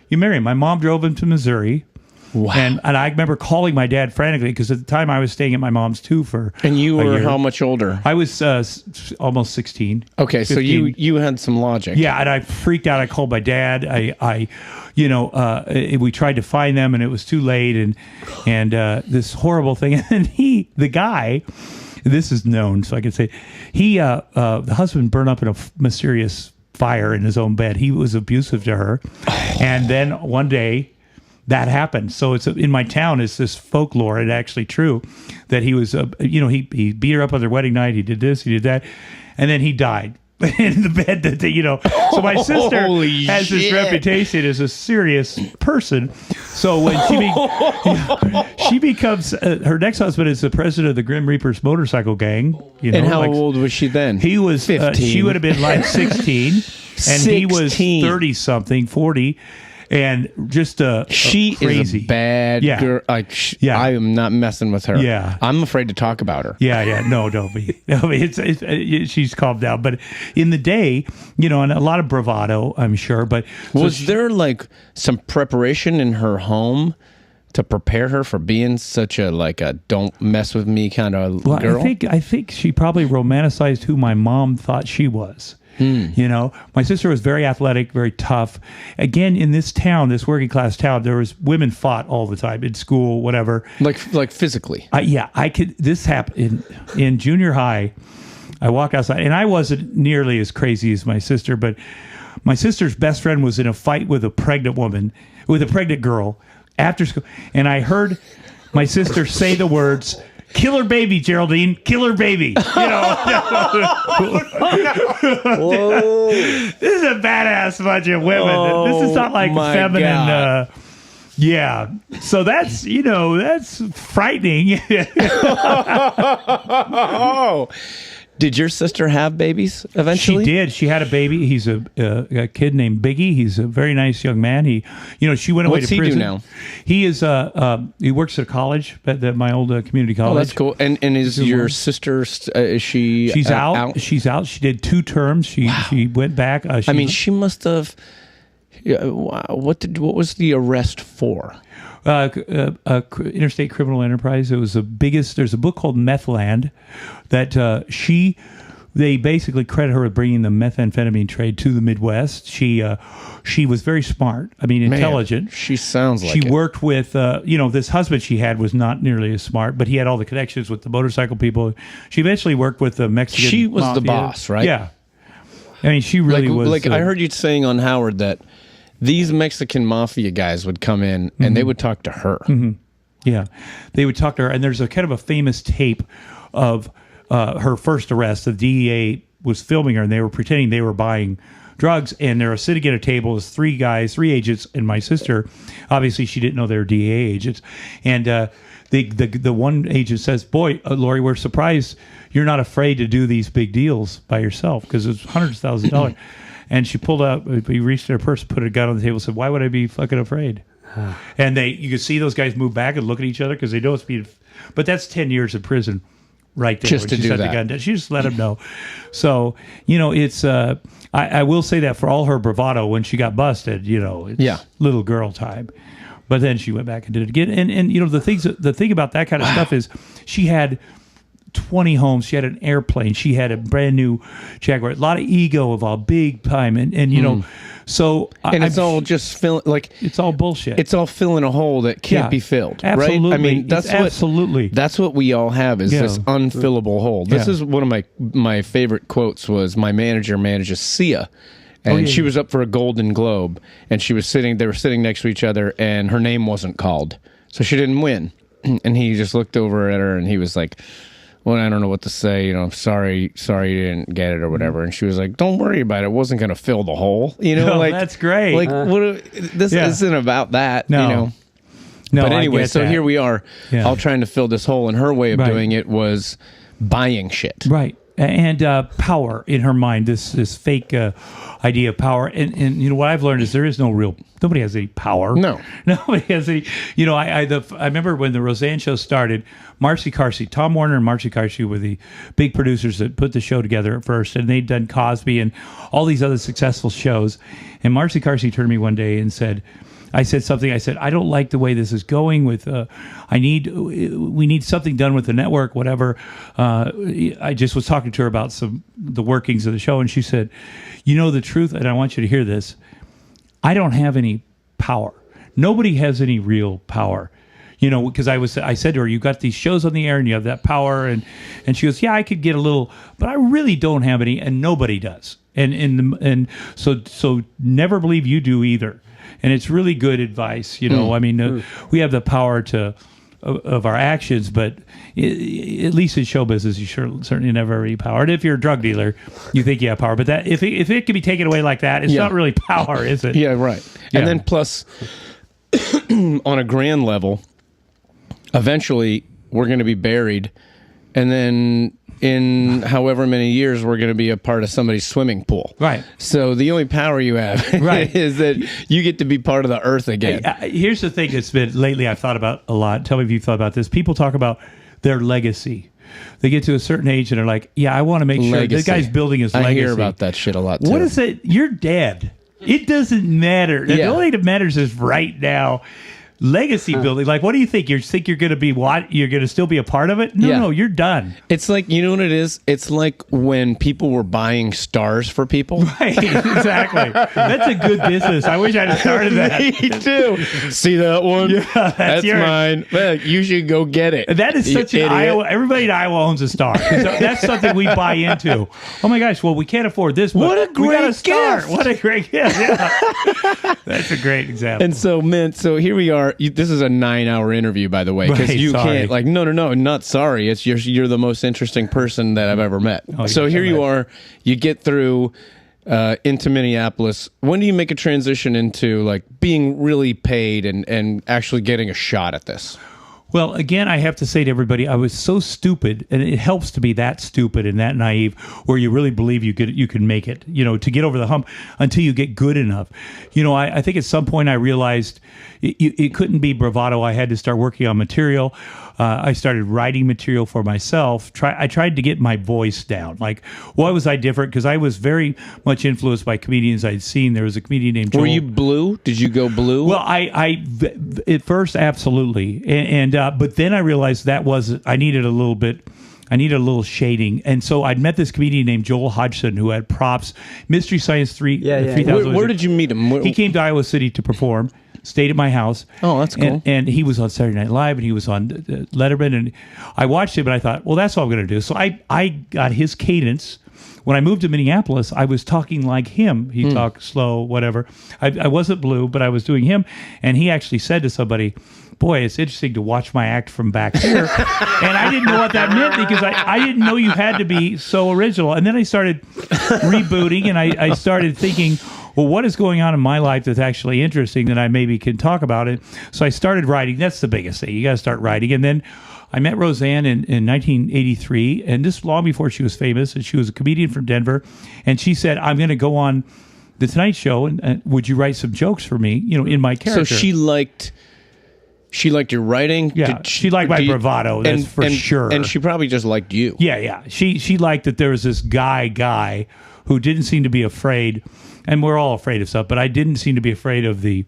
You marry him. My mom drove him to Missouri. Wow. And I remember calling my dad frantically because at the time I was staying at my mom's too for And you a were year. how much older? I was almost 16. Okay, 15. So you had some logic. Yeah, and I freaked out. I called my dad. We tried to find them, and it was too late, and this horrible thing. And then the guy, this is known, so I can say, the husband burned up in a mysterious fire in his own bed. He was abusive to her, and then one day that happened. So it's in my town. It's this folklore. It's actually true that he was, he beat her up on their wedding night. He did this, he did that, and then he died. in the bed so my sister Holy has this shit. reputation as a serious person. So when she becomes her next husband is the president of the Grim Reapers motorcycle gang. And how old was she then? He was 15. She would have been like 16, and he was 30 something, 40. And just she crazy. is a bad girl. I am not messing with her. Yeah. I'm afraid to talk about her. Yeah. No, don't be. She's calmed down. But in the day, and a lot of bravado, I'm sure. But was there like some preparation in her home to prepare her for being such a don't mess with me kind of girl? I think she probably romanticized who my mom thought she was. My sister was very athletic, very tough. Again, in this town, this working class town, there was women fought all the time in school, whatever. Like physically. I could. This happened in junior high. I walk outside, and I wasn't nearly as crazy as my sister, but my sister's best friend was in a fight with a pregnant girl after school, and I heard my sister say the words, "Kill her baby, Geraldine. Kill her baby." Whoa. This is a badass bunch of women. This is not like my feminine. Yeah. So that's frightening. Oh. Did your sister have babies eventually? She did. She had a baby. He's a kid named Biggie. He's a very nice young man. She went away What's to he prison. do now? He is he works at a college, at my old community college. Oh, that's cool. And is your sister? Is she? She's out. She's out. She did 2 terms. She went back. She must have. What was the arrest for? Interstate criminal enterprise. It was the biggest. There's a book called Methland that they basically credit her with bringing the methamphetamine trade to the Midwest. She was very smart. Intelligent. Man, she sounds like she worked with this husband she had was not nearly as smart, but he had all the connections with the motorcycle people. She eventually worked with the Mexican. She was mafia. the boss, right? Yeah. She really was. I heard you saying on Howard that these Mexican mafia guys would come in and they would talk to her. Mm-hmm. Yeah, they would talk to her. And there's a kind of a famous tape of her first arrest. The DEA was filming her, and they were pretending they were buying drugs. And they were sitting at a table as 3 agents, and my sister. Obviously, she didn't know they were DEA agents. And the one agent says, "Boy, Lori, we're surprised you're not afraid to do these big deals by yourself, because it's hundreds of thousands of dollars." And she pulled out, he reached in her purse, put a gun on the table, and said, "Why would I be fucking afraid?" And you could see those guys move back and look at each other because they know it's being. But that's 10 years in prison, right there. Just to do that. The gun down. She just let him know. So it's. I will say that for all her bravado, when she got busted, it's little girl time. But then she went back and did it again. And the thing about that kind of stuff is she had 20 homes. She had an airplane. She had a brand new Jaguar. A lot of ego of big time, and so it's all just filling it's all bullshit. It's all filling a hole that can't be filled. Absolutely. Right? Absolutely. That's what we all have is this unfillable hole. This is one of my favorite quotes was my manager manages Sia. And she was up for a Golden Globe, and they were sitting next to each other, and her name wasn't called, so she didn't win. And he just looked over at her, and he was like, "Well, I don't know what to say. Sorry you didn't get it or whatever." And she was like, "Don't worry about it. It wasn't going to fill the hole." That's great. This isn't about that. No. No, but anyway, so here we are, Yeah. all trying to fill this hole, and her way of doing it was buying shit. Right. And power in her mind, this fake idea of power. And what I've learned is there is nobody has any power. No. Nobody has any, I remember when the Roseanne show started, Marcy Carsey, Tom Warner and Marcy Carsey were the big producers that put the show together at first. And they'd done Cosby and all these other successful shows. And Marcy Carsey turned to me one day and said, I said, "I don't like the way this is going with, we need something done with the network, whatever." I just was talking to her about the workings of the show. And she said, "The truth, and I want you to hear this, I don't have any power. Nobody has any real power." Because I said to her, "You got these shows on the air and you have that power." And she goes, "Yeah, I could get a little, but I really don't have any, and nobody does. And so never believe you do either." And it's really good advice, we have the power to of our actions, but at least in show business, you certainly never have any power. And if you're a drug dealer, you think you have power. But that if it can be taken away like that, it's not really power, is it? Yeah, right. Yeah. And then plus, on a grand level, eventually we're going to be buried, and then in however many years we're going to be a part of somebody's swimming pool. Right. So the only power you have is that you get to be part of the earth again. Here's the thing that's been lately I've thought about a lot. Tell me if you've thought about this. People talk about their legacy. They get to a certain age and they're like, yeah, I want to make sure this guy's building his legacy. I hear about that shit a lot too. What is it? You're dead. It doesn't matter. The only thing that matters is right now. Legacy building, like, what do you think? You think you're going to be what? You're going to still be a part of it? No, you're done. It's like, you know what it is? It's like when people were buying stars for people. Right, exactly. That's a good business. I wish I'd have started that. Me too. See that one? Yeah, that's mine. Man, you should go get it. That is such an Iowa. Everybody in Iowa owns a star. That's something we buy into. Oh my gosh! Well, we can't afford this. But what a great we got a star. gift! What a great gift! Yeah. That's a great example. And so, man, so here we are. This is a 9-hour interview, by the way, because you can't, like, no, not sorry. It's you're the most interesting person that I've ever met. So here you are. You get through into Minneapolis. When do you make a transition into like being really paid and actually getting a shot at this? Well, again, I have to say to everybody, I was so stupid, and it helps to be that stupid and that naive, where you really believe you can make it, to get over the hump until you get good enough. I think at some point I realized it couldn't be bravado. I had to start working on material. I started writing material for myself. I tried to get my voice down. Like, why was I different? Because I was very much influenced by comedians I'd seen. There was a comedian named Joel. Were you blue? Did you go blue? Well, I at first, absolutely. But then I realized I needed a little shading. And so I'd met this comedian named Joel Hodgson who had props, Mystery Science 3000. Where did you meet him? He came to Iowa City to perform, stayed at my house. Oh, that's cool. And he was on Saturday Night Live, and he was on Letterman. And I watched him, and I thought, well, that's all I'm going to do. So I got his cadence. When I moved to Minneapolis, I was talking like him. He talked slow, whatever. I wasn't blue, but I was doing him. And he actually said to somebody, boy, it's interesting to watch my act from back here. And I didn't know what that meant because I didn't know you had to be so original. And then I started rebooting, and I started thinking, well, what is going on in my life that's actually interesting that I maybe can talk about it? So I started writing. That's the biggest thing. You got to start writing. And then I met Roseanne in 1983, and this long before she was famous, and she was a comedian from Denver. And she said, I'm going to go on The Tonight Show, and would you write some jokes for me, in my character? So she liked your writing? Yeah, she liked my bravado, that's for sure. And she probably just liked you. Yeah. She liked that there was this guy who didn't seem to be afraid, and we're all afraid of stuff, but I didn't seem to be afraid of the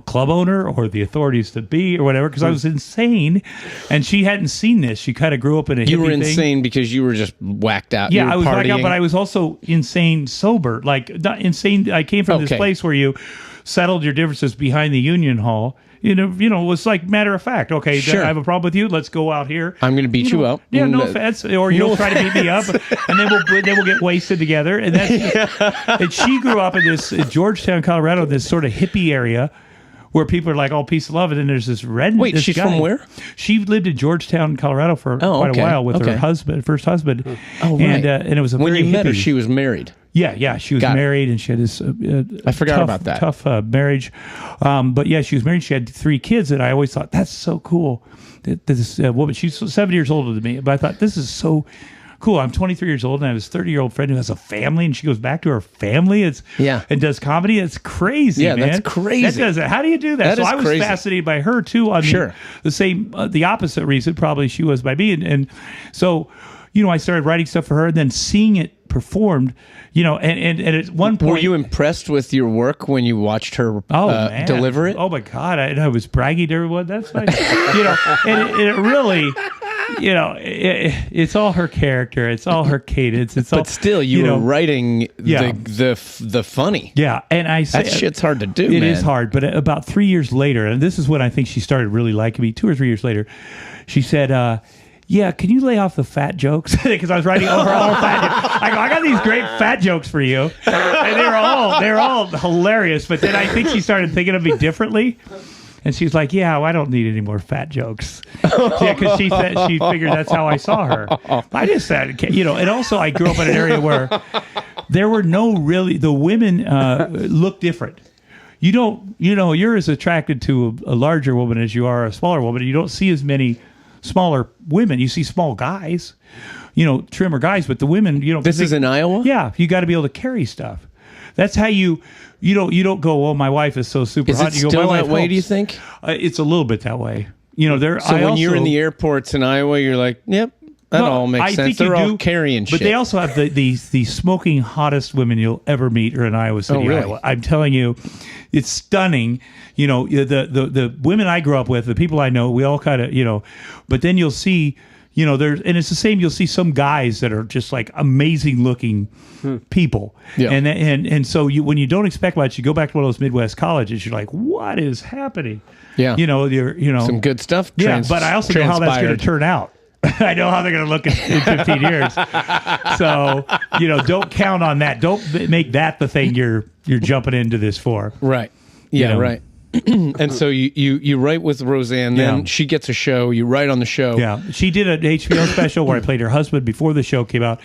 club owner or the authorities to be or whatever, because I was insane, and she hadn't seen this. She kind of grew up in a hippie You were thing. insane because you were just whacked out. Yeah, I was whacked out, but I was also insane sober. Like, not insane. I came from this place where you settled your differences behind the Union Hall. It was like matter of fact. Okay, sure. I have a problem with you. Let's go out here. I'm going to beat you up. Yeah, no offense. Or you'll try to beat me up, and then we'll get wasted together. And and she grew up in this Georgetown, Colorado, this sort of hippie area where people are like, all peace and love, and then there's this red. Wait, she's from where? She lived in Georgetown, Colorado for quite a while with her first husband. Oh, right. And it was when very you met her, hippie. she was married. Yeah, she was married, and she had this I forgot about that. tough marriage. But yeah, she was married. She had 3 kids, and I always thought, that's so cool. This woman, she's 7 years older than me, but I thought, this is so cool. I'm 23 years old, and I have this 30-year-old friend who has a family, and she goes back to her family. And does comedy. It's crazy, man. That's crazy. How do you do that? So I was crazy. Fascinated by her too. On the opposite reason, probably she was by me, and so I started writing stuff for her, and then seeing it performed, and at one point, were you impressed with your work when you watched her deliver it? Oh my God, I was bragging to everyone. That's nice. And it really, it's all her character, it's all her cadence, but still, you were writing the funny. Yeah, and I say that shit's hard to do. It is hard, but about 3 years later, and this is when I think she started really liking me. 2 or 3 years later, she said, yeah, can you lay off the fat jokes? Because I was writing over all fat jokes. I got these great fat jokes for you. And they're all hilarious. But then I think she started thinking of me differently. And she's like, yeah, well, I don't need any more fat jokes. Yeah, because she said she figured that's how I saw her. I just said, and also I grew up in an area where there were the women look different. You don't, you're as attracted to a larger woman as you are a smaller woman. You don't see as many smaller women. You see small guys, trimmer guys, but the women, This is in Iowa? Yeah, you got to be able to carry stuff. That's how you don't go, oh, my wife is so super Is hot. it You go, still my that wife way, helps. do you think? It's a little bit that way. When you're in the airports in Iowa, you're like, yep, that all makes sense. They're all carrying shit. But they also have the smoking hottest women you'll ever meet are in Iowa City, really? Iowa. I'm telling you, it's stunning. The women I grew up with, the people I know, we all kind of, but then you'll see, there's, and it's the same. You'll see some guys that are just like amazing looking people. Yeah. And so when you don't expect much, you go back to one of those Midwest colleges, you're like, what is happening? Yeah. You're some good stuff. Yeah, but I also know how that's going to turn out. I know how they're going to look in 15 years. So, don't count on that. Don't make that the thing you're jumping into this for. Right. Yeah, right. And so you write with Roseanne, then she gets a show, you write on the show. Yeah. She did an HBO special where I played her husband before the show came out.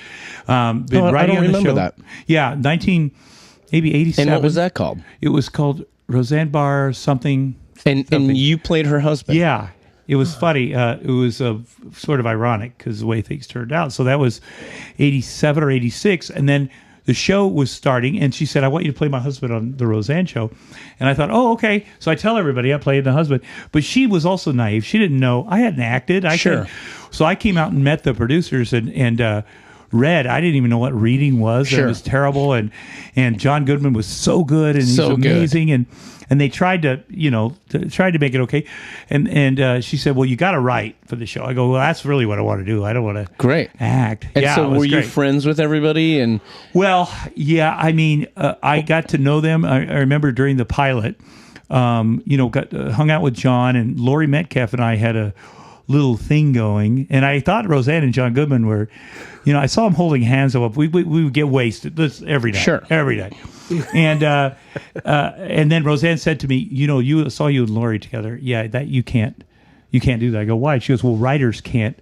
Been I writing don't on the remember show. that. Yeah, maybe 87. And what was that called? It was called Roseanne Barr something. And you played her husband. Yeah. It was funny. It was sort of ironic because the way things turned out. So that was 87 or 86. And then the show was starting, and she said, I want you to play my husband on the Roseanne show. And I thought, oh, okay. So I tell everybody I played the husband. But she was also naive. She didn't know. I hadn't acted. So I came out and met the producers and read. I didn't even know what reading was. Sure. It was terrible. And John Goodman was so good, and he's amazing. Good. And they tried to, make it okay. And she said, well, you got to write for the show. I go, well, that's really what I want to do. I don't want to act. And so were you friends with everybody? Well, yeah. I mean, I got to know them. I remember during the pilot, hung out with John, and Laurie Metcalf and I had a little thing going. And I thought Roseanne and John Goodman were, I saw them holding hands up. We would get wasted every night. Sure. Every night. And then Roseanne said to me, you saw you and Laurie together. Yeah, that you can't do that. I go, why? She goes, well, writers can't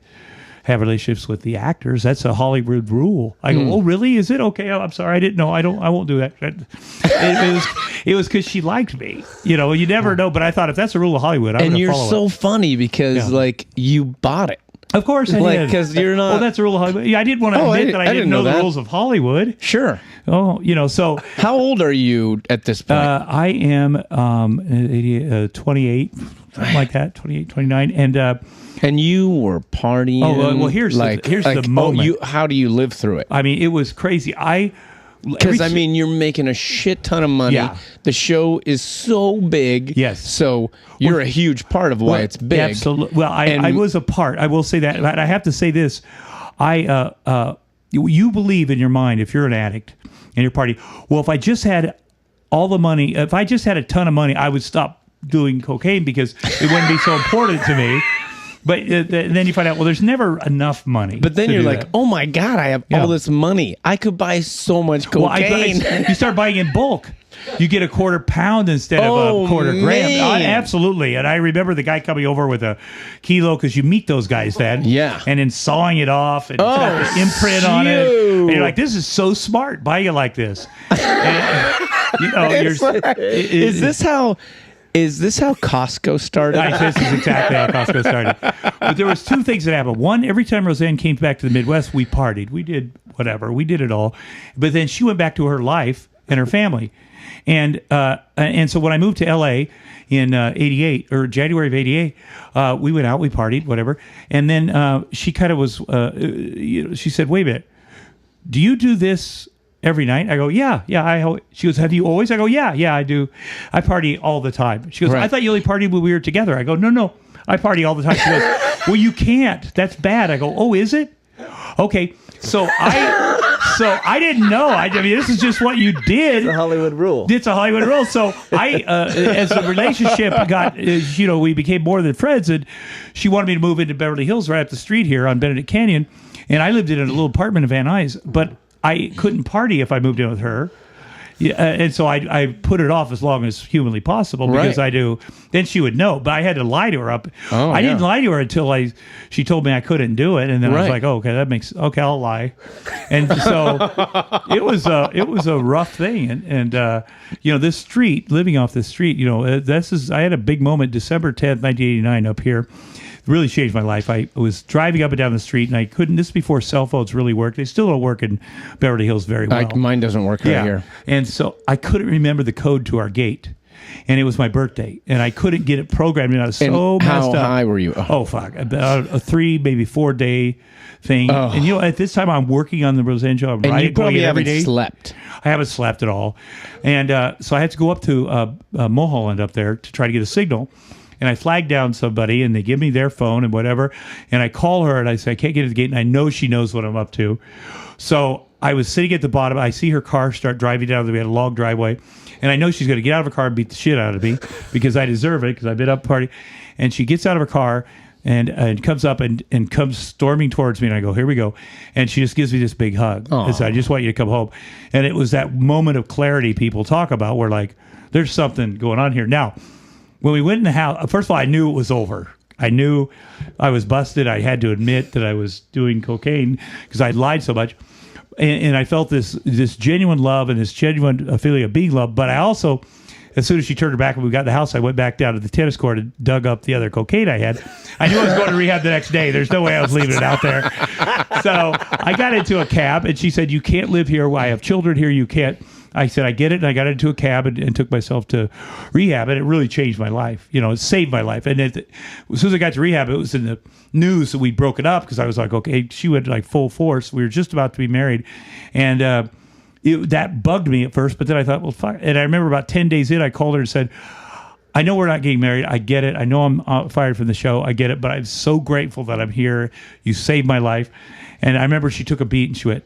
have relationships with the actors. That's a Hollywood rule. I go, oh, really? Is it? Okay, I'm sorry. I didn't know. I won't do that. It was because she liked me. You never know. But I thought if that's a rule of Hollywood, I'm going to follow it. And you're so funny because you bought it. Of course I did. Because you're not... Oh, that's a rule of Hollywood. Yeah, I didn't want to admit that I didn't know the rules of Hollywood. Sure. Oh, so... How old are you at this point? I am 28, something like that, 28, 29. And you were partying. Oh, well, here's the moment. How do you live through it? I mean, it was crazy. Because, you're making a shit ton of money. Yeah. The show is so big. Yes. So you're a huge part of why it's big. Absolutely. Well, I was a part. I will say that. But I have to say this. You believe in your mind, if you're an addict and you're partying, well, if I just had all the money, if I just had a ton of money, I would stop doing cocaine because it wouldn't be so important to me. But then you find out, well, there's never enough money. But then you're like, oh my God, I have all this money. I could buy so much cocaine. You start buying in bulk. You get a quarter pound instead of a quarter gram. Absolutely. And I remember the guy coming over with a kilo because you meet those guys then. Yeah. And then sawing it off and it's got the imprint on it. And you're like, this is so smart. Buying it like this. And, Is this how Costco started? This is exactly how Costco started. But there was two things that happened. One, every time Roseanne came back to the Midwest, we partied. We did whatever. We did it all. But then she went back to her life and her family. And so when I moved to L.A. in 88 or January of 88, we went out, we partied, whatever. And then she kind of was, she said, wait a minute, do you do this every night? I go, yeah. She goes, have you always? I go, yeah, I do. I party all the time. She goes, I thought you only partied when we were together. I go, no, I party all the time. She goes, well, you can't. That's bad. I go, oh, is it? Okay. So I didn't know. I mean, this is just what you did. It's a Hollywood rule. It's a Hollywood rule. So as the relationship got, we became more than friends, and she wanted me to move into Beverly Hills right up the street here on Benedict Canyon, and I lived in a little apartment in Van Nuys, but I couldn't party if I moved in with her. Yeah, and so I put it off as long as humanly possible because Right. I do. Then she would know, but I had to lie to her. I didn't lie to her until she told me I couldn't do it, and then I was Right. like, oh, okay, I'll lie. And so it was a rough thing, and this street, living off this street, I had a big moment, December 10th, 1989, up here. Really changed my life. I was driving up and down the street, and I couldn't. This is before cell phones really worked. They still don't work in Beverly Hills very well. Mine doesn't work right here. And so I couldn't remember the code to our gate, and it was my birthday, and I couldn't get it programmed. And I was so And messed up. how high were you? Oh fuck! About a 3, maybe 4 day thing. Oh. And at this time I'm working on the Roseanne show. I'm And writing, you probably going in haven't every day. slept. I haven't slept at all, and so I had to go up to Monahan up there to try to get a signal. And I flag down somebody, and they give me their phone and whatever. And I call her, and I say, I can't get to the gate, and I know she knows what I'm up to. So I was sitting at the bottom. I see her car start driving down. We had a long driveway. And I know she's going to get out of her car and beat the shit out of me because I deserve it because I've been up party. And she gets out of her car and comes up and comes storming towards me. And I go, here we go. And she just gives me this big hug. And said, I just want you to come home. And it was that moment of clarity people talk about where, like, there's something going on here. Now, when we went in the house, first of all, I knew it was over. I knew I was busted. I had to admit that I was doing cocaine because I'd lied so much. And I felt this genuine love and this genuine feeling of being loved. But I also, as soon as she turned her back and we got in the house, I went back down to the tennis court and dug up the other cocaine I had. I knew I was going to rehab the next day. There's no way I was leaving it out there. So I got into a cab, and she said, you can't live here. I have children here. You can't. I said, I get it. And I got into a cab and took myself to rehab. And it really changed my life. It saved my life. And as soon as I got to rehab, it was in the news that we'd broken up because I was like, okay, she went like full force. We were just about to be married. And that bugged me at first. But then I thought, well, fuck. And I remember about 10 days in, I called her and said, I know we're not getting married. I get it. I know I'm fired from the show. I get it. But I'm so grateful that I'm here. You saved my life. And I remember she took a beat and she went,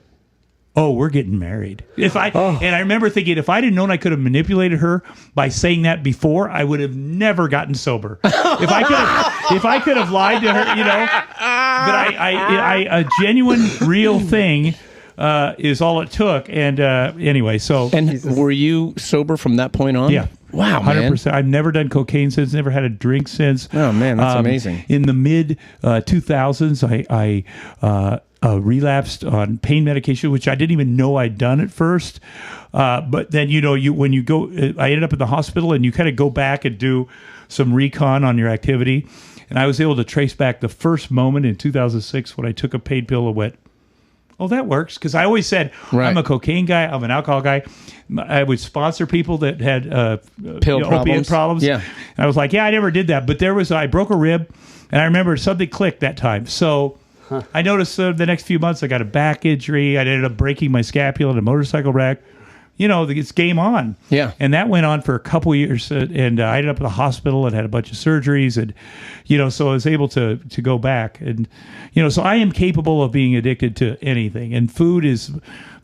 oh, we're getting married. And I remember thinking, if I didn't known I could have manipulated her by saying that before, I would have never gotten sober. If I could have lied to her, But a genuine, real thing is all it took. And anyway, so. And were you sober from that point on? Yeah. Wow, 100%. I've never done cocaine since. Never had a drink since. Oh man, that's amazing. In the mid 2000s, I relapsed on pain medication, which I didn't even know I'd done at first. But then when you go, I ended up in the hospital, and you kind of go back and do some recon on your activity, and I was able to trace back the first moment in 2006 when I took a pain pill and went, oh, that works. Because I always said, Right. I'm a cocaine guy. I'm an alcohol guy. I would sponsor people that had opiate problems. Yeah. And I was like, yeah, I never did that. But I broke a rib, and I remember something clicked that time. So I noticed the next few months I got a back injury. I ended up breaking my scapula in a motorcycle wreck. It's game on. Yeah. And that went on for a couple of years. And I ended up in the hospital and had a bunch of surgeries. And, so I was able to go back. And, so I am capable of being addicted to anything. And food is,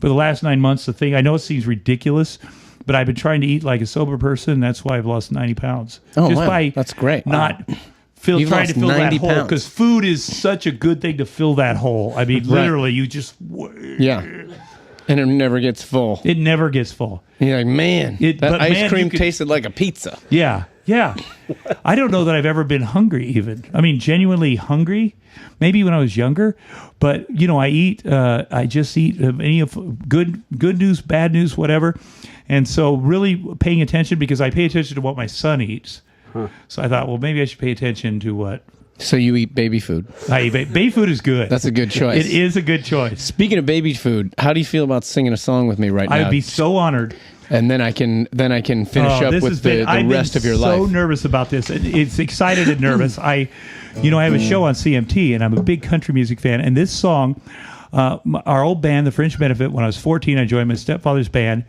for the last 9 months, the thing. I know it seems ridiculous, but I've been trying to eat like a sober person. That's why I've lost 90 pounds. Oh, Just wow. by That's great. not You've trying lost to fill that 90 hole. pounds. Because food is such a good thing to fill that hole. I mean, literally, you just... Yeah. And it never gets full. It never gets full. You're like, man, that ice cream you could- tasted like a pizza. Yeah. I don't know that I've ever been hungry even. I mean, genuinely hungry. Maybe when I was younger. But, I eat, I just eat any of good news, bad news, whatever. And so really paying attention because I pay attention to what my son eats. So I thought, well, maybe I should pay attention to what So you eat baby food. I eat. Baby food is good. That's a good choice. It is a good choice. Speaking of baby food, how do you feel about singing a song with me right now? I'd be so honored. And then I can finish up with the rest of your life. I'm so nervous about this. It's excited and nervous. I have a show on CMT, and I'm a big country music fan. And this song, our old band, the Fringe Benefit, when I was 14, I joined my stepfather's band.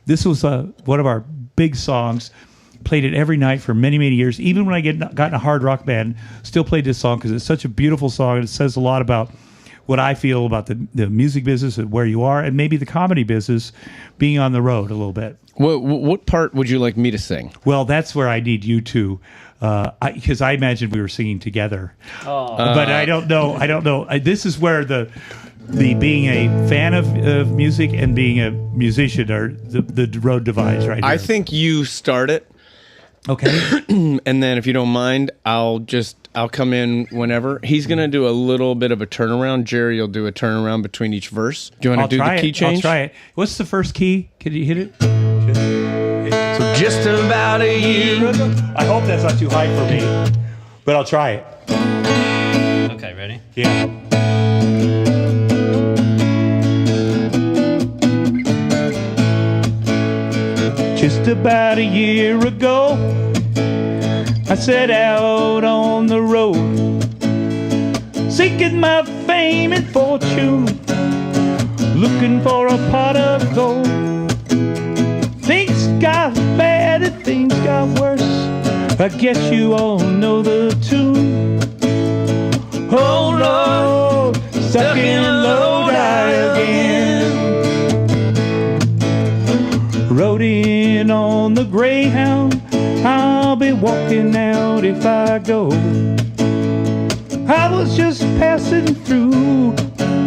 This was one of our big songs. Played it every night for many, many years. Even when I got in a hard rock band, still played this song because it's such a beautiful song, and it says a lot about what I feel about the music business and where you are, and maybe the comedy business, being on the road a little bit. What part would you like me to sing? Well, that's where I need you to, because I imagine we were singing together. But I don't know. This is where the being a fan of music and being a musician are the road divides right here. I think you start it, Okay. and then if you don't mind, I'll come in whenever. He's gonna do a little bit of a turnaround. Jerry will do a turnaround between each verse. Do you want to do the key change? I'll try it. What's the first key? Can you hit it? So just about a year. I hope that's not too high for me, but I'll try it. Okay, ready? Yeah. Just about a year ago, I set out on the road, seeking my fame and fortune, looking for a pot of gold. Things got bad and things got worse. I guess you all know the tune. Oh Lord, stuck in Lodi again. Rode in on the Greyhound, I'll be walking out if I go. I was just passing through,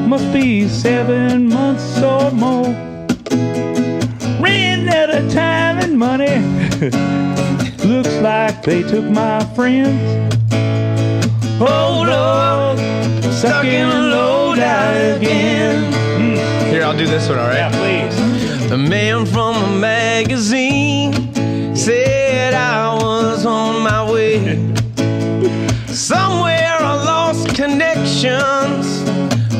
must be 7 months or more. Ran out of time and money, looks like they took my friends. Oh Lord, stuck in Lodi again. Here, I'll do this one, all right? Yeah, please. The man from a magazine said I was on my way. Somewhere I lost connections,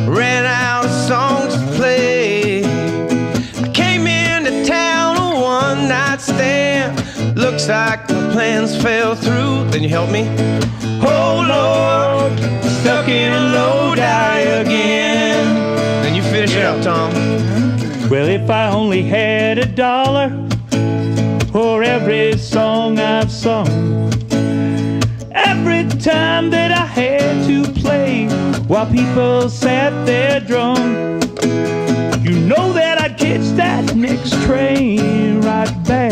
ran out of songs to play. I came into town a one-night stand. Looks like my plans fell through. Then you help me. Oh Lord, stuck in Lodi again. Then you finish it up, Tom. Well, if I only had $1 for every song I've sung, every time that I had to play while people sat there drunk, you know that I'd catch that next train right back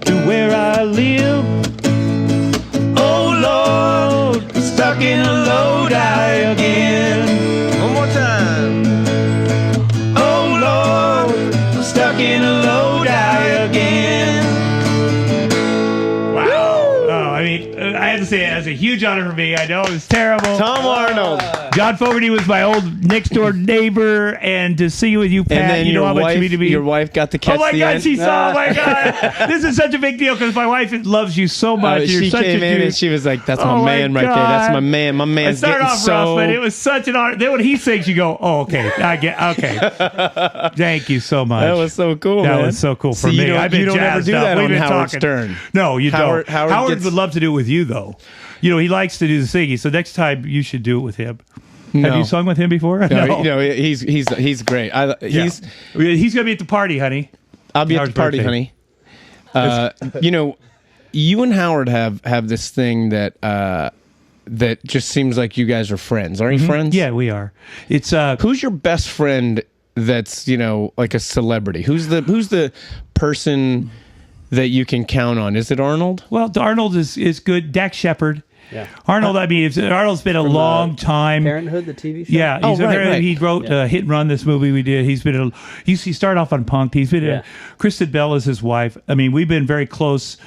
to where I live. Oh Lord, stuck in Lodi again. One more time. Stuck in Lodi again. Wow. Oh, I mean, I have to say, that's a huge honor for me. I know it was terrible. Tom Arnold. John Fogerty was my old next door neighbor, and to see you with you, Pat, And then you know how much you mean to me. your wife got to catch Oh my the God, end. she saw. Oh my God, this is such a big deal because my wife loves you so much. You're She such came a in dude. and she was like, "That's my Oh my man right there. That's God. my man. My I man's started getting off so." rough, but it was such an honor. Then when he sings, you go, "Oh, okay, I get, okay." Thank you so much. That was so cool. That man. was so cool for See, me. You don't, I've been you don't ever jazzed do up. that We've on been Howard talking. Stern. No, you Howard- don't. Howard Howard gets- would love to do it with you, though. You know, he likes to do the singing. So next time you should do it with him. No. Have you sung with him before? No, he's great. He's He's gonna be at the party, honey. I'll be at Howard's the party, birthday. honey. You know, you and Howard have this thing that that just seems like you guys are friends. Are you friends? Yeah, we are. It's Who's your best friend that's, you know, like a celebrity? Who's the person that you can count on? Is it Arnold? well, Arnold is good. Dax Shepard. Yeah. Arnold, I mean, Arnold's been a long time. Parenthood, the TV show. Yeah, Oh, he's right. he wrote Hit and Run, this movie we did. He's been he started off on Punk'd. He's been Yeah. Kristen Bell is his wife. I mean, we've been very close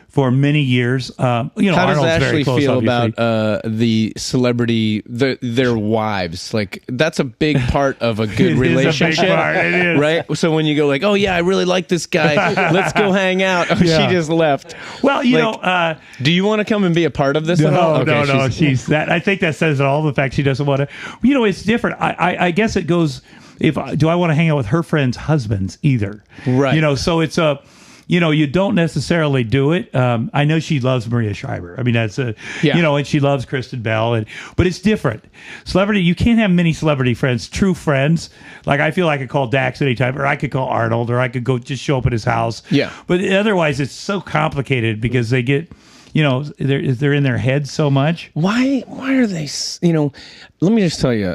for many years. You know, How does Arnold's very Ashley close, feel obviously. about the celebrity, their wives? Like, that's a big part of a good It is a big relationship, part, it is. right? So when you go like, "Oh yeah, I really like this guy. Let's go hang out." Oh, Yeah. she just left. Well, you Like, know, Do you want to come and be a part of this at all? no. She's that. I think that says it all. The fact she doesn't want to. You know, it's different. I guess it goes. Do I want to hang out with her friends' husbands either? Right. You know, so it's a. You know, you don't necessarily do it. I know she loves Maria Shriver. I mean, that's Yeah. you know, and she loves Kristen Bell, but it's different. Celebrity, you can't have many celebrity friends, true friends. Like I feel I could call Dax anytime, or I could call Arnold, or I could go just show up at his house. Yeah. But otherwise, it's so complicated because they get, you know, they're in their heads so much. Why are they? You know, let me just tell you,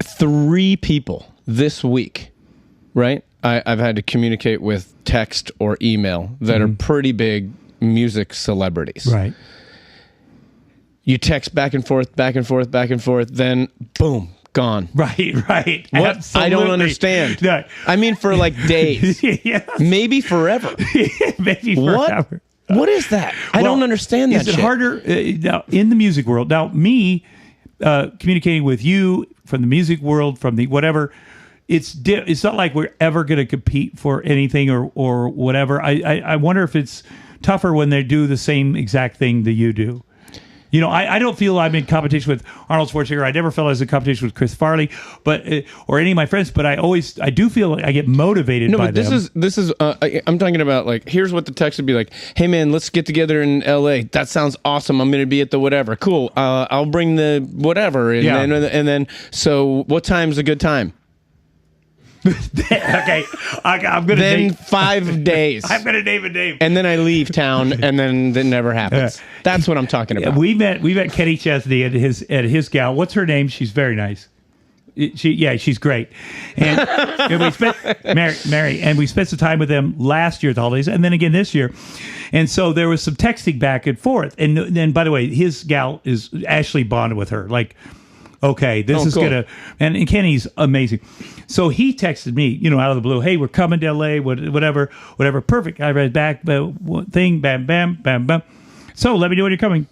3 people this week, right? I've had to communicate with text or email that are pretty big music celebrities. Right. You text back and forth, then boom, gone. Right. What? Absolutely. I don't understand. No. I mean, for like days, Yes. maybe forever. Maybe What? forever. What is that? I Well, don't understand that. Is it shit. harder now in the music world? Now, me communicating with you from the music world, from the whatever, it's not like we're ever going to compete for anything or whatever. I wonder if it's tougher when they do the same exact thing that you do. You know, I don't feel I'm in competition with Arnold Schwarzenegger. I never felt I was in competition with Chris Farley, but or any of my friends. But I do feel like I get motivated by but them. this is. I'm talking about like. Here's what the text would be like. Hey man, let's get together in L.A. That sounds awesome. I'm going to be at the whatever. Cool. I'll bring the whatever. And then. So what time's a good time? Okay, I'm going to Then name 5 days. I'm going to name a name. And then I leave town, and then that never happens. That's what I'm talking about. We met Kenny Chesney at his gal. What's her name? She's very nice. She's great. And we spent Mary, and we spent some time with them last year at the holidays, and then again this year. And so there was some texting back and forth. And then, by the way, his gal is Ashley bonded with her. Like, okay, this is cool. gonna. And Kenny's amazing. So he texted me, out of the blue. Hey, we're coming to LA. Whatever. Perfect. I read back. Thing. Bam. Bam. Bam. Bam. So let me know when you're coming.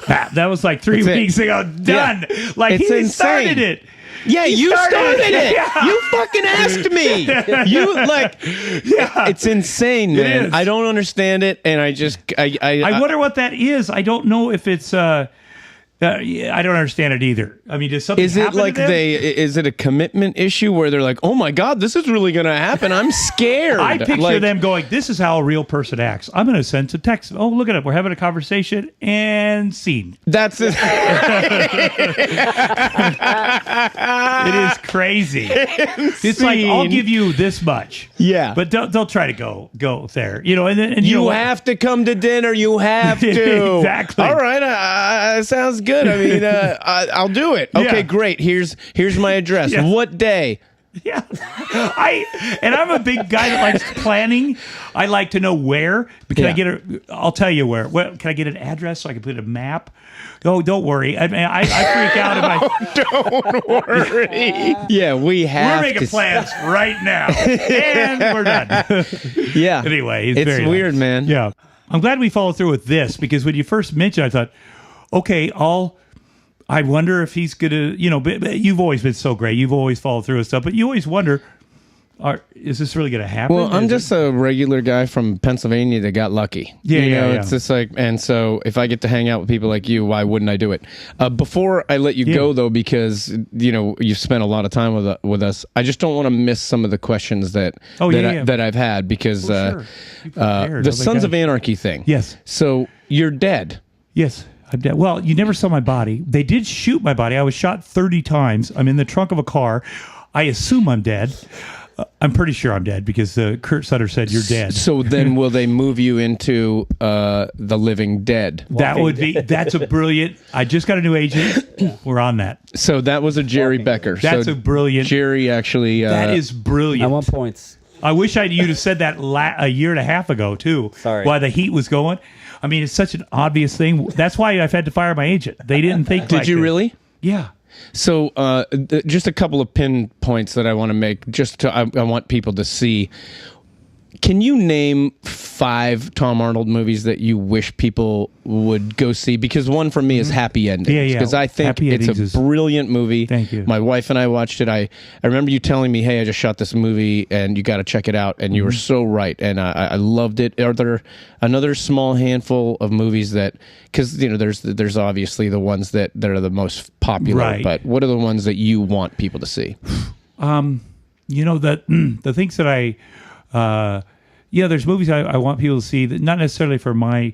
That was like 3 weeks ago. Done. Yeah. Like It's he insane. started it. Yeah, you started it. Yeah. You fucking asked me. You like, it's insane, man. is. I don't understand it, and I wonder what that is. I don't know if it's. I don't understand it either. I mean, does something is it happen like to them? is it a commitment issue where they're like, oh my god, this is really gonna happen? I'm scared. I picture like, them going, this is how a real person acts. I'm going to send some text. Oh, look at it. We're having a conversation and scene. That's it. It is crazy. It's like, I'll give you this much. Yeah. But don't try to go there. And You have to come to dinner. You have to. Exactly. All right. Sounds good. I mean, I'll do it. Okay, Yeah. great. Here's my address. Yeah. What day? Yeah. I'm a big guy that likes planning. I like to know where. But can I get I'll tell you where. Well, can I get an address so I can put a map? Oh, don't worry. I mean, I freak out if I. Don't worry. Yeah, we have. We're making plans right now, and we're done. Yeah. Anyway, it's very weird, nice. man. Yeah, I'm glad we followed through with this because when you first mentioned, I thought, okay, I wonder if he's gonna. But you've always been so great. You've always followed through with stuff, but you always wonder. Is this really going to happen? Well, I'm just a regular guy from Pennsylvania that got lucky. Yeah. It's just like, and so if I get to hang out with people like you, why wouldn't I do it? Before I let you go, though, because you've spent a lot of time with us, I just don't want to miss some of the questions that I've had because Sure. the Sons of Anarchy thing. Yes. So you're dead. Yes. I'm dead. Well, you never saw my body. They did shoot my body. I was shot 30 times. I'm in the trunk of a car. I assume I'm dead. I'm pretty sure I'm dead because Kurt Sutter said you're dead. So then will they move you into the living dead? That's a brilliant. I just got a new agent. We're on that. So that was a Jerry Becker. That's so a brilliant. Jerry actually. That is brilliant. I want points. I wish you'd have said that a year and a half ago too. Sorry. While the heat was going. I mean, it's such an obvious thing. That's why I've had to fire my agent. They didn't think. Did you really? Yeah. So just a couple of pinpoints that I want to make. I want people to see. Can you name 5 Tom Arnold movies that you wish people would go see? Because one for me is Happy Endings. Yeah. Because I think Happy it's Endings a brilliant movie. Thank you. My wife and I watched it. I remember you telling me, hey, I just shot this movie and you got to check it out. And you were so right. And I loved it. Are there another small handful of movies that, because there's obviously the ones that are the most popular, Right. but what are the ones that you want people to see? The things that there's movies I want people to see that not necessarily for my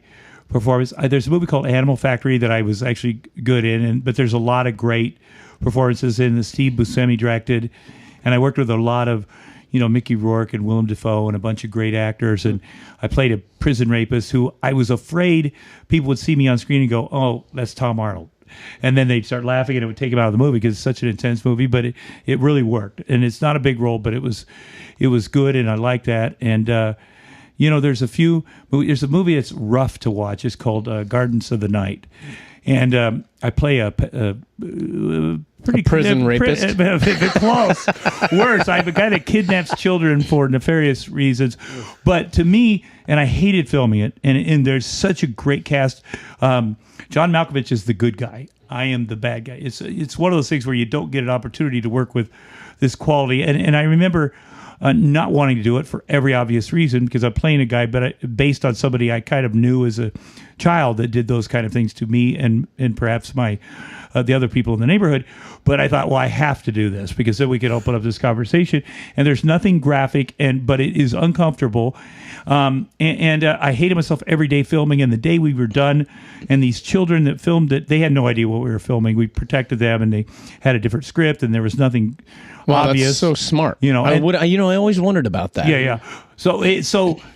performance. There's a movie called Animal Factory that I was actually good in, but there's a lot of great performances in the Steve Buscemi directed, and I worked with a lot of, Mickey Rourke and Willem Dafoe and a bunch of great actors, and I played a prison rapist who I was afraid people would see me on screen and go, oh, that's Tom Arnold. And then they'd start laughing and it would take him out of the movie because it's such an intense movie, but it really worked. And it's not a big role, but it was good and I liked that. And, there's a movie that's rough to watch. It's called Gardens of the Night. And I play a Pretty prison rapist? Close. Worse, I'm a guy that kidnaps children for nefarious reasons. But to me, and I hated filming it, and there's such a great cast. John Malkovich is the good guy. I am the bad guy. It's one of those things where you don't get an opportunity to work with this quality. And I remember not wanting to do it for every obvious reason because I'm playing a guy, based on somebody I kind of knew as a child that did those kind of things to me and perhaps my the other people in the neighborhood. But I thought, well, I have to do this because then we can open up this conversation. And there's nothing graphic, but it is uncomfortable. I hated myself every day filming. And the day we were done, and these children that filmed it, they had no idea what we were filming. We protected them, and they had a different script, and there was nothing obvious. That's so smart. You know, I always wondered about that. Yeah. So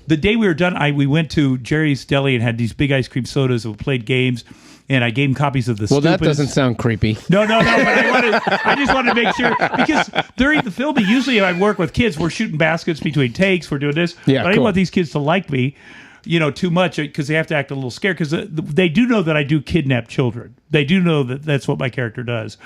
the day we were done, we went to Jerry's Deli and had these big ice cream sodas and played games. And I gave him copies of the Well, Stupids. that doesn't sound creepy. No. But I just wanted to make sure, because during the filming, usually I work with kids. We're shooting baskets between takes. We're doing this. Yeah, but I didn't want these kids to like me, too much because they have to act a little scared because they do know that I do kidnap children. They do know that that's what my character does.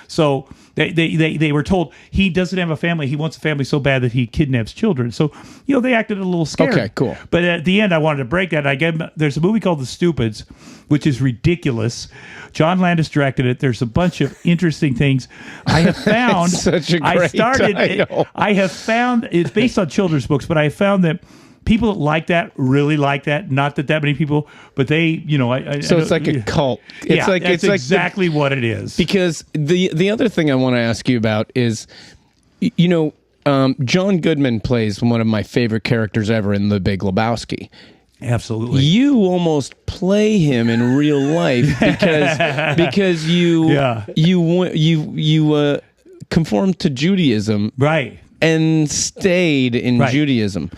So they were told he doesn't have a family. He wants a family so bad that he kidnaps children. So, they acted a little scared. Okay, cool. But at the end, I wanted to break that. I gave him, there's a movie called The Stupids, which is ridiculous. John Landis directed it. There's a bunch of interesting things I have found. Such a great title. I have found, it's based on children's books, but I have found that people that like that really like that. Not that many people, but they, So it's like a cult. It's exactly what it is. Because the other thing I want to ask you about is, John Goodman plays one of my favorite characters ever in The Big Lebowski. Absolutely. You almost play him in real life because you conformed to Judaism, right, and stayed in Judaism.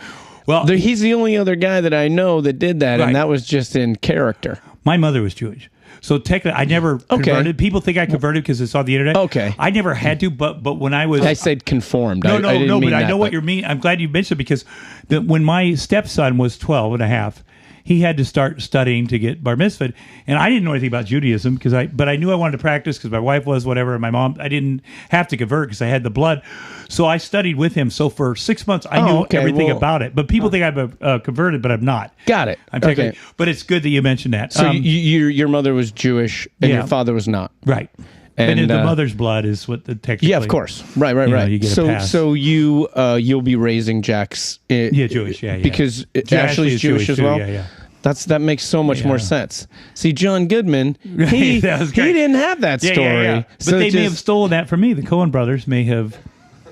Well, he's the only other guy that I know that did that, and that was just in character. My mother was Jewish. So technically, I never converted. People think I converted because it's on the internet. Okay. I never had to, but when I was... I said conformed. No, I didn't mean but I that, know what you mean. I'm glad you mentioned it because when my stepson was 12 and a half, he had to start studying to get bar mitzvahed. And I didn't know anything about Judaism, but I knew I wanted to practice because my wife was, whatever, and my mom, I didn't have to convert because I had the blood. So I studied with him. So for 6 months, I knew everything about it. But people think I'm converted, but I'm not. Got it. I'm technically, but it's good that you mentioned that. So your mother was Jewish and your father was not. Right. And the mother's blood is what the technically. Yeah, of course. Right. You get a pass. So you'll be raising Jack's. Jewish. Yeah. Because Ashley's Jewish as well. Yeah. That makes so much more sense. See, John Goodman, he didn't have that story. Yeah. But they may have stolen that from me. The Coen brothers may have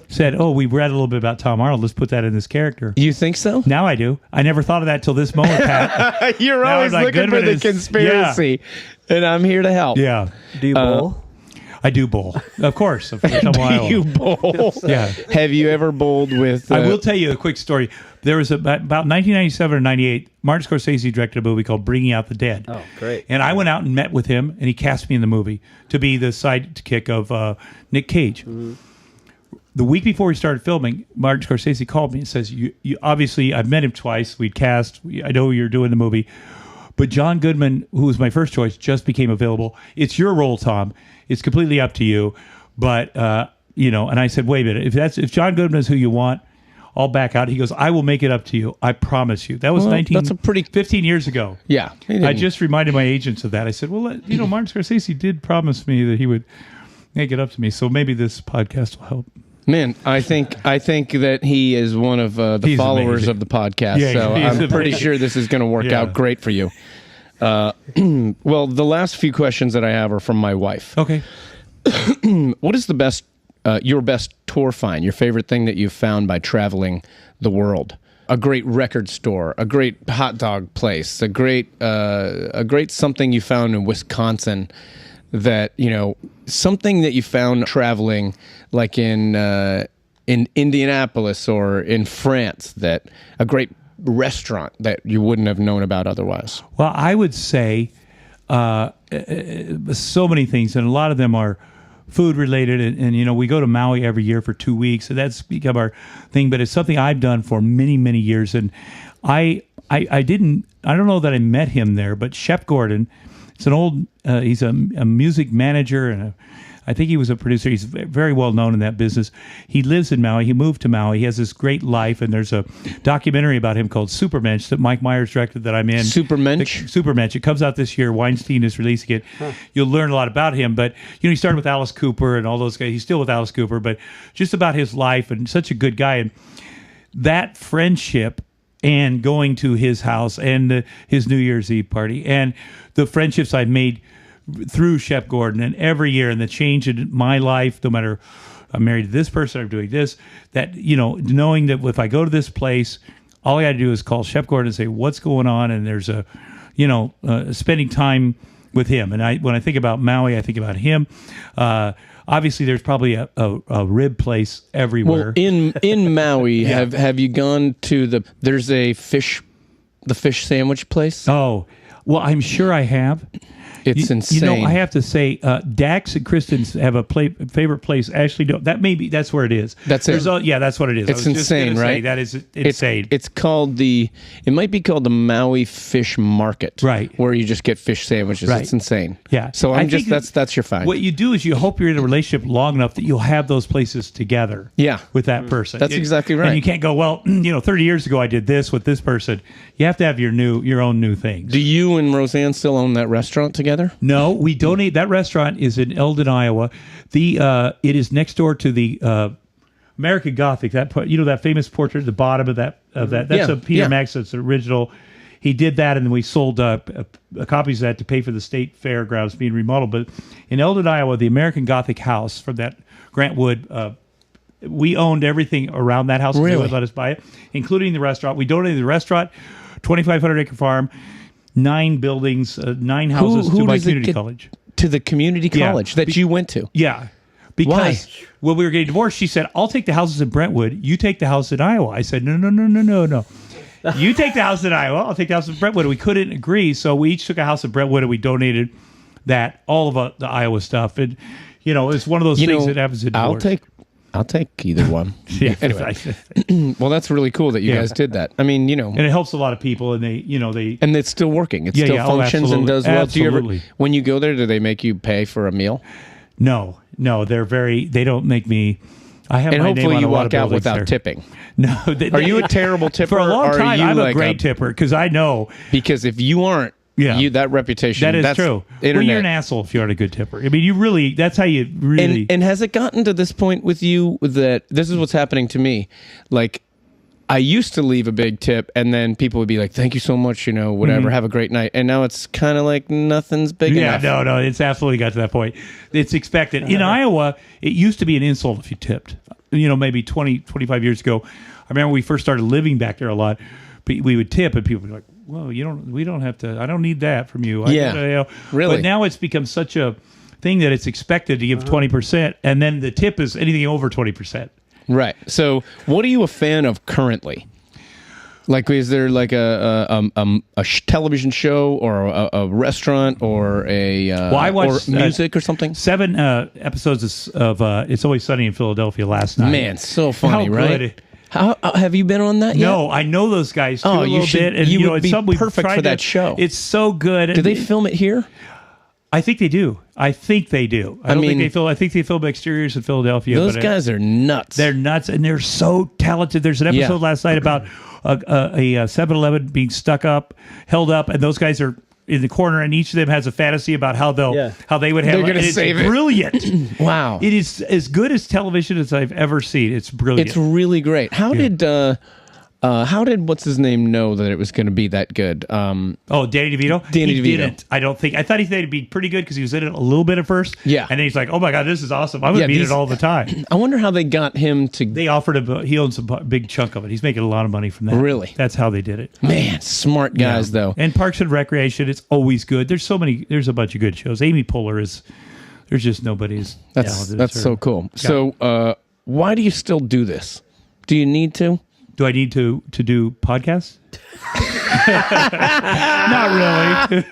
said, "Oh, we read a little bit about Tom Arnold. Let's put that in this character." You think so? Now I do. I never thought of that till this moment, Pat. You're always looking for the conspiracy, and I'm here to help. Yeah. Do you bowl? I do bowl, of course. Do you bowl? Yeah. Have you ever bowled with? I will tell you a quick story. There was about 1997 or 98. Martin Scorsese directed a movie called Bringing Out the Dead. Oh, great! And I went out and met with him, and he cast me in the movie to be the sidekick of Nick Cage. Mm-hmm. The week before we started filming, Martin Scorsese called me and says, "You obviously, I've met him twice. We'd cast. I know you're doing the movie." But John Goodman, who was my first choice, just became available. It's your role, Tom. It's completely up to you. But, and I said, wait a minute. If John Goodman is who you want, I'll back out. He goes, I will make it up to you. I promise you. That was 15 years ago. Yeah. I just reminded my agents of that. I said, well, Martin Scorsese did promise me that he would make it up to me. So maybe this podcast will help. Man, I think that he is one of the followers of the podcast, so I'm pretty sure this is going to work out great for you. Well, the last few questions that I have are from my wife. Okay. What is your best tour find, your favorite thing that you've found by traveling the world? A great record store, a great hot dog place, a great something you found in Wisconsin that, something that you found traveling like in Indianapolis or in France, that a great restaurant that you wouldn't have known about otherwise. Well, I would say so many things, and a lot of them are food related. And we go to Maui every year for 2 weeks, so that's become our thing. But it's something I've done for many, many years. And I don't know that I met him there, but Shep Gordon, it's an old, he's a music manager and I think he was a producer. He's very well known in that business. He lives in Maui. He moved to Maui. He has this great life, and there's a documentary about him called Supermensch that Mike Myers directed that I'm in. Supermensch? Supermensch. It comes out this year. Weinstein is releasing it. You'll learn a lot about him, but he started with Alice Cooper and all those guys. He's still with Alice Cooper, but just about his life, and such a good guy. And that friendship and going to his house and his New Year's Eve party and the friendships I've made through Shep Gordon and every year and the change in my life, no matter I'm married to this person, I'm doing this, that, knowing that if I go to this place, all I got to do is call Shep Gordon and say, what's going on? And there's spending time with him. And when I think about Maui, I think about him. Obviously, there's probably a rib place everywhere. Well, in Maui, have you gone to there's the fish sandwich place? Oh, well, I'm sure I have. It's insane. I have to say, Dax and Kristen's have a favorite place. Actually, no, that's where it is. That's it. That's what it is. It's insane, right? That is insane. It's called it might be called the Maui Fish Market, right? Where you just get fish sandwiches. Right. It's insane. Yeah. So that's your find. What you do is you hope you're in a relationship long enough that you'll have those places together. Yeah. With that person. That's exactly right. And you can't go, well, 30 years ago I did this with this person. You have to have your own new things. Do you and Roseanne still own that restaurant together? No, we donate. That restaurant is in Eldon, Iowa. It is next door to the American Gothic. That famous portrait at the bottom of that. That's a Peter Maxon's original. He did that, and then we sold copies of that to pay for the state fairgrounds being remodeled. But in Eldon, Iowa, the American Gothic house from that Grant Wood. We owned everything around that house. Really? They would let us buy it, including the restaurant. We donated the restaurant, 2,500 acre farm. 9 buildings, 9 houses to my community college. To the community college that you went to? Yeah. Because when we were getting divorced, she said, I'll take the houses in Brentwood. You take the house in Iowa. I said, no. You take the house in Iowa. I'll take the house in Brentwood. And we couldn't agree. So we each took a house in Brentwood and we donated all of the Iowa stuff. And, it's one of those things that happens in divorce. I'll take either one. Yeah. Anyway. Well, that's really cool that you guys did that. I mean, and it helps a lot of people, and and it's still working. It still functions and does well. Absolutely. When you go there, do they make you pay for a meal? No, they don't make me. I have and my hopefully name on you a lot walk of out without there. tipping. No, are you a terrible tipper? For a long time, I'm a like great tipper because I know. Because if you aren't. Yeah, that reputation. That is true. Well, you're an asshole if you aren't a good tipper. I mean, that's how you really. And has it gotten to this point with you that this is what's happening to me? Like, I used to leave a big tip, and then people would be like, "Thank you so much, whatever, have a great night." And now it's kind of like nothing's big enough. Yeah, no, it's absolutely got to that point. It's expected. In Iowa, it used to be an insult if you tipped. Maybe 20, 25 years ago. I remember we first started living back there a lot. We would tip, and people would be like, "Well, we don't have to. I don't need that from you." Really. But now it's become such a thing that it's expected to give 20%, and then the tip is anything over 20%. Right. So, what are you a fan of currently? Like, is there like a television show or a restaurant or I watched music or something? 7 episodes of It's Always Sunny in Philadelphia last night. Man, so funny, How right? Good. How have you been on that yet? No, I know those guys too a little bit. And, you would be it's perfect for that show. It's so good. Do they film it here? I think they do. I think they film exteriors in Philadelphia. Those guys are nuts. They're nuts, and they're so talented. There's an episode last night about a 7-Eleven being held up, and those guys are in the corner, and each of them has a fantasy about how they would handle it. It's brilliant. Wow. It is as good as television as I've ever seen. It's brilliant. It's really great. How did what's his name know that it was going to be that good? Danny DeVito? Danny DeVito. Didn't. I don't think. I thought he'd be pretty good because he was in it a little bit at first. Yeah. And then he's like, oh my God, this is awesome. I'm going to be in it all the time. I wonder how they got him to... They offered him, he owns a big chunk of it. He's making a lot of money from that. Really? That's how they did it. Man, smart guys, though. And Parks and Recreation, it's always good. There's a bunch of good shows. Amy Poehler there's just nobody's talented. That's so cool. Yeah. So why do you still do this? Do you need to? Do I need to do podcasts? Not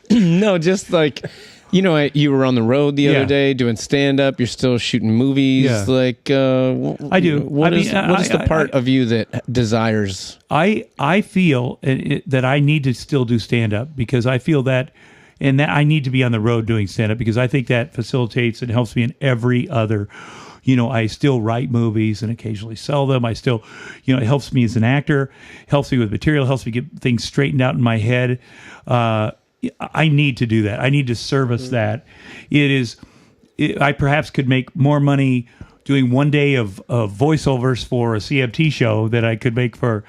really. No, just like, you were on the road the other day doing stand-up. You're still shooting movies. Yeah. Like, I do. What is the part of you that desires? I feel that I need to still do stand-up because I feel that And that I need to be on the road doing stand-up because I think that facilitates and helps me in every other. I still write movies and occasionally sell them. I still, it helps me as an actor, helps me with material, helps me get things straightened out in my head. I need to do that. I need to service that. I perhaps could make more money doing one day of voiceovers for a CMT show that I could make for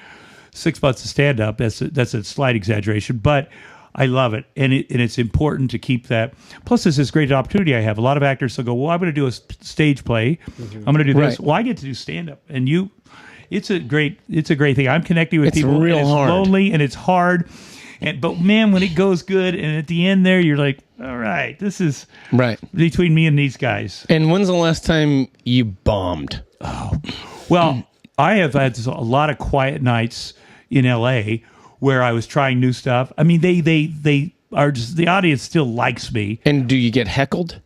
6 months of stand-up. That's a slight exaggeration, but I love it, and it's important to keep that. Plus, there's this great opportunity I have. A lot of actors will go, well, I'm going to do a stage play. I'm going to do this. Well, I get to do stand-up, and it's a great thing. I'm connecting with people. Real and hard. It's lonely, and it's hard. But man, when it goes good, and at the end there, you're like, all right, this is Right. between me and these guys. And when's the last time you bombed? Well, I have had a lot of quiet nights in LA where I was trying new stuff. I mean, they are just, the audience still likes me. And do you get heckled?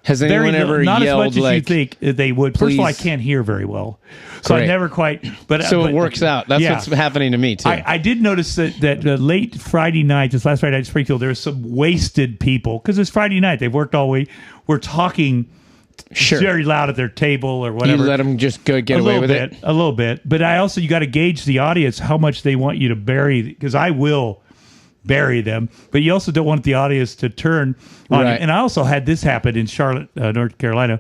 Has anyone ever not yelled as much as you think they would. First of all, I please? can't hear very well, so I Great. never quite. But it works out. That's yeah. what's happening to me too. I did notice that late Friday night, this last Friday night in Springfield, there was some wasted people because it's Friday night. They've worked all week. We're talking Sure. very loud at their table or You whatever. let them just go get away with it. A little bit. But you got to gauge the audience, how much they want you to bury, because I will bury them. But you also don't want the audience to turn on you. Right. And I also had this happen in Charlotte, North Carolina,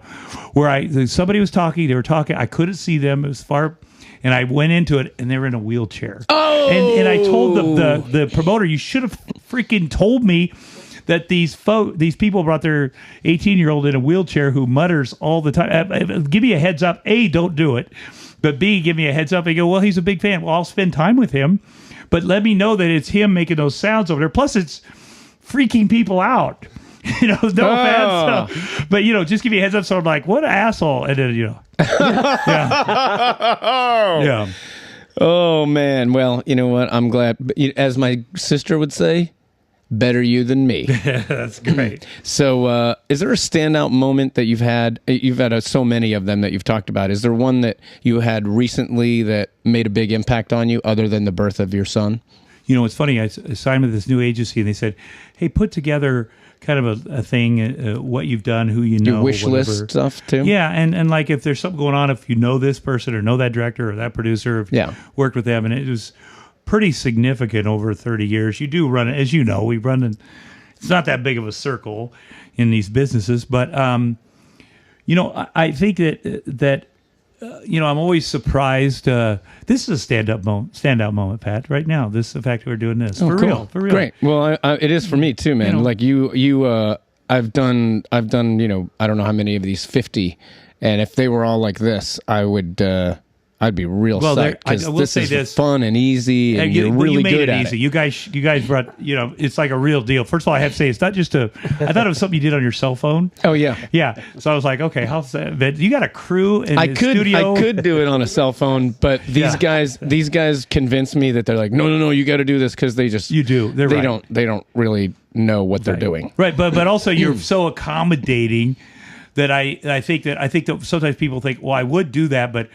where somebody was talking. They were talking. I couldn't see them. It was far. And I went into it, and they were in a wheelchair. Oh! And I told the promoter, you should have freaking told me that these people brought their 18-year-old in a wheelchair who mutters all the time. Give me a heads up. A, don't do it. But B, give me a heads up and go, well, he's a big fan. Well, I'll spend time with him. But let me know that it's him making those sounds over there. Plus, it's freaking people out. No offense. But, just give me a heads up. So I'm like, what an asshole. And then, yeah. Oh, man. Well, you know what? I'm glad. As my sister would say, better you than me. That's great. So is there a standout moment that you've had? You've had so many of them that you've talked about. Is there one that you had recently that made a big impact on you other than the birth of your son? It's funny. I signed with this new agency, and they said, hey, put together kind of a thing, what you've done, who you know. Your wish list stuff, too? Yeah, and like if there's something going on, if you know this person or know that director or that producer, if you worked with them, and it was pretty significant over 30 years. You do run it, as you know, we run in, it's not that big of a circle in these businesses, but, I think that I'm always surprised. This is a standout moment, Pat, right now. The fact that we're doing this. For real. Great. Well, it is for me too, man. Like I've done, I don't know how many of these 50, and if they were all like this, I'd be real psyched because this is fun and easy, and you're really good at it. You guys brought, it's like a real deal. First of all, I have to say, it's not just I thought it was something you did on your cell phone. Oh, yeah. Yeah. So I was like, okay, how's that? But you got a crew in the studio. I could do it on a cell phone, but these guys convinced me that they're like, no, you got to do this because they just... You do. They don't really know what they're doing. Right, but also you're so accommodating that I think that sometimes people think, well, I would do that, but...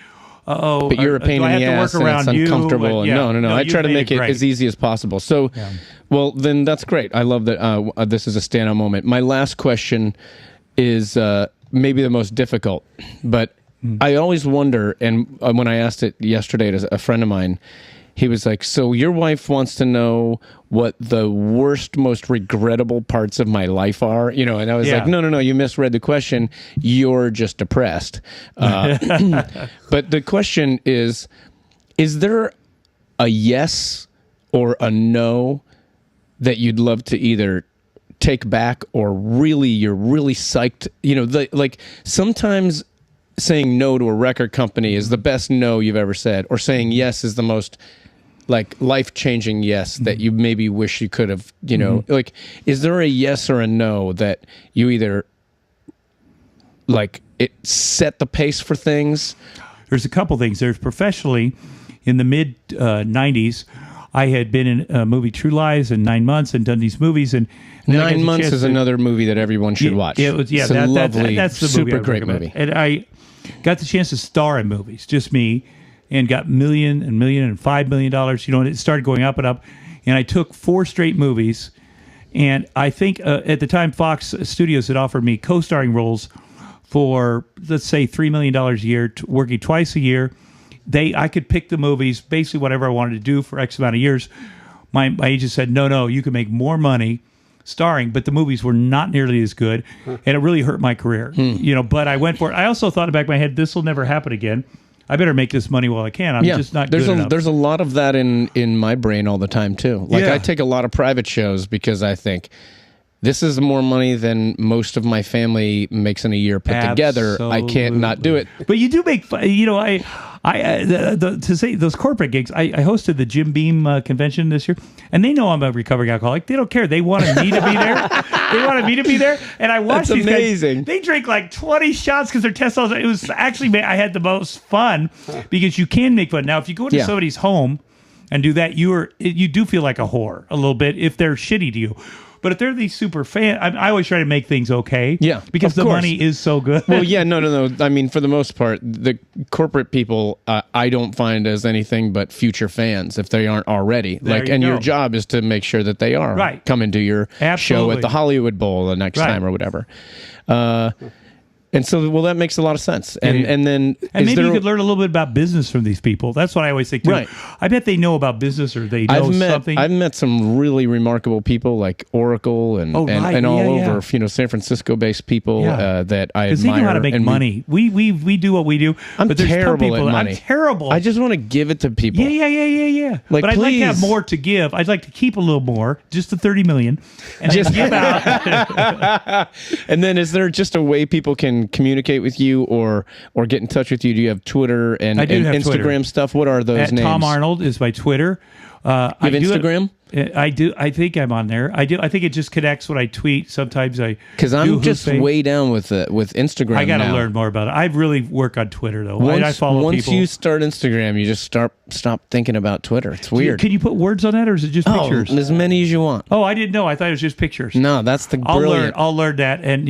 but you're a pain in the ass and it's uncomfortable. No, I try to make it as easy as possible. So, well, then that's great. I love that this is a standout moment. My last question is maybe the most difficult, but I always wonder, and when I asked it yesterday to a friend of mine, he was like, so your wife wants to know what the worst, most regrettable parts of my life are, and I was like, no, you misread the question. You're just depressed. But the question is there a yes or a no that you'd love to either take back or you're really psyched? Like sometimes saying no to a record company is the best no you've ever said, or saying yes is the most life-changing yes that you maybe wish you could have, like, is there a yes or a no that you either it set the pace for things? There's a couple things. There's professionally, in the mid 90s, I had been in a movie True Lies in 9 months and done these movies, and 9 months is another movie that everyone should watch. It's a lovely, that's the super great movie. And I got the chance to star in movies, just me, and got $1 million and $5 million, and it started going up and up. And I took 4 straight movies And I think at the time, Fox Studios had offered me co-starring roles for, let's say, $3 million a year, working twice a year. I could pick the movies, basically whatever I wanted to do for X amount of years. My agent said, no, you can make more money starring, but the movies were not nearly as good, and it really hurt my career. But I went for it. I also thought in the back of my head, this will never happen again. I better make this money while I can. I'm just not good enough. There's a lot of that in my brain all the time too. Like I take a lot of private shows because I think this is more money than most of my family makes in a year put together. I can't not do it. But you do make fun. To say those corporate gigs, I hosted the Jim Beam convention this year, and they know I'm a recovering alcoholic. They don't care. They wanted me to be there. And I watched these guys. They drink like 20 shots because they're testosterone. It was actually, I had the most fun because you can make fun. Now, if you go into somebody's home and do that, you do feel like a whore a little bit if they're shitty to you. But if they're these super fans, I always try to make things okay. Yeah, because the money is so good. Well, yeah, no. I mean, for the most part, the corporate people, I don't find as anything but future fans if they aren't already. Your job is to make sure that they are. Right. Coming to your show at the Hollywood Bowl the next time or whatever. And so, that makes a lot of sense. And then maybe you could learn a little bit about business from these people. That's what I always think too. Right. I bet they know about business or they know something. I've met some really remarkable people like Oracle and all over, San Francisco-based people that I admire. Because they know how to make money. We do what we do. I'm terrible at money. I'm terrible. I just want to give it to people. Yeah. But I'd like to have more to give. I'd like to keep a little more, just the $30 million, and just give out. And then is there just a way people can communicate with you or get in touch with you? Do you have Twitter and Instagram Twitter stuff? What are those names? Tom Arnold is my Twitter. You have Instagram? I do. I think I'm on there. I do. I think it just connects when I tweet. Sometimes because I'm just way down with Instagram. I got to learn more about it. I really work on Twitter though. I follow once people. You start Instagram, you just stop thinking about Twitter. It's weird. Can you put words on that, or is it just pictures? As many as you want. Oh, I didn't know. I thought it was just pictures. No, that's the brilliant. I'll learn that, and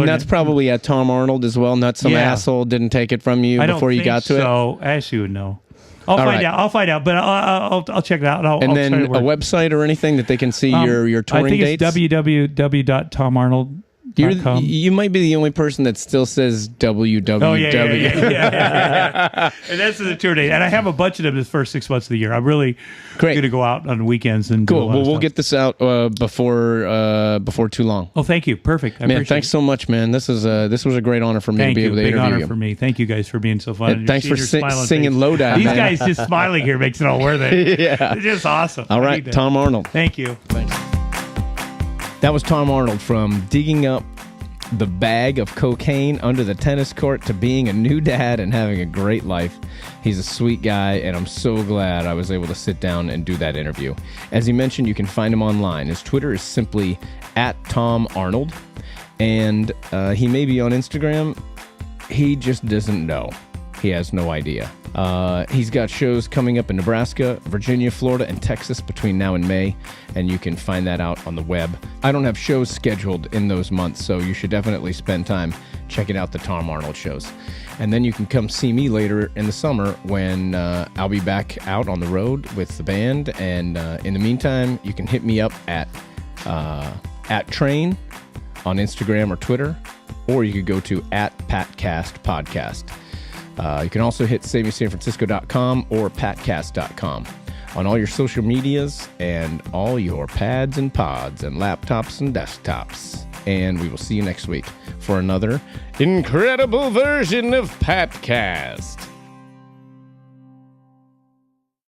that's probably at Tom Arnold as well. Not some asshole didn't take it from you before you got to it. So Ashley would know. I'll find out, but I'll check it out. And then a website or anything that they can see your touring dates? I think it's www.tomarnold.com. You might be the only person that still says www. Oh, yeah. And that's the tour date. And I have a bunch of them the first 6 months of the year. I'm really going to go out on the weekends and do a lot of stuff. We'll get this out before too long. Oh, thank you. Perfect. Man, thanks so much, man. This was a great honor for me to be able to interview you. Big honor for me. Thank you guys for being so fun. And thanks for singing Lowdown. These guys just smiling here makes it all worth it. Yeah. It's just awesome. All right, Tom Arnold. Thank you. Thanks. That was Tom Arnold, from digging up the bag of cocaine under the tennis court to being a new dad and having a great life. He's a sweet guy, and I'm so glad I was able to sit down and do that interview. As he mentioned, you can find him online. His Twitter is simply @TomArnold, and he may be on Instagram. He just doesn't know. He has no idea. He's got shows coming up in Nebraska, Virginia, Florida, and Texas between now and May, and you can find that out on the web. I don't have shows scheduled in those months, so you should definitely spend time checking out the Tom Arnold shows. And then you can come see me later in the summer when I'll be back out on the road with the band. And in the meantime, you can hit me up at @Train on Instagram or Twitter, or you could go to @PatcastPodcast. You can also hit SaveMeSanFrancisco.com or patcast.com on all your social medias and all your pads and pods and laptops and desktops. And we will see you next week for another incredible version of Patcast.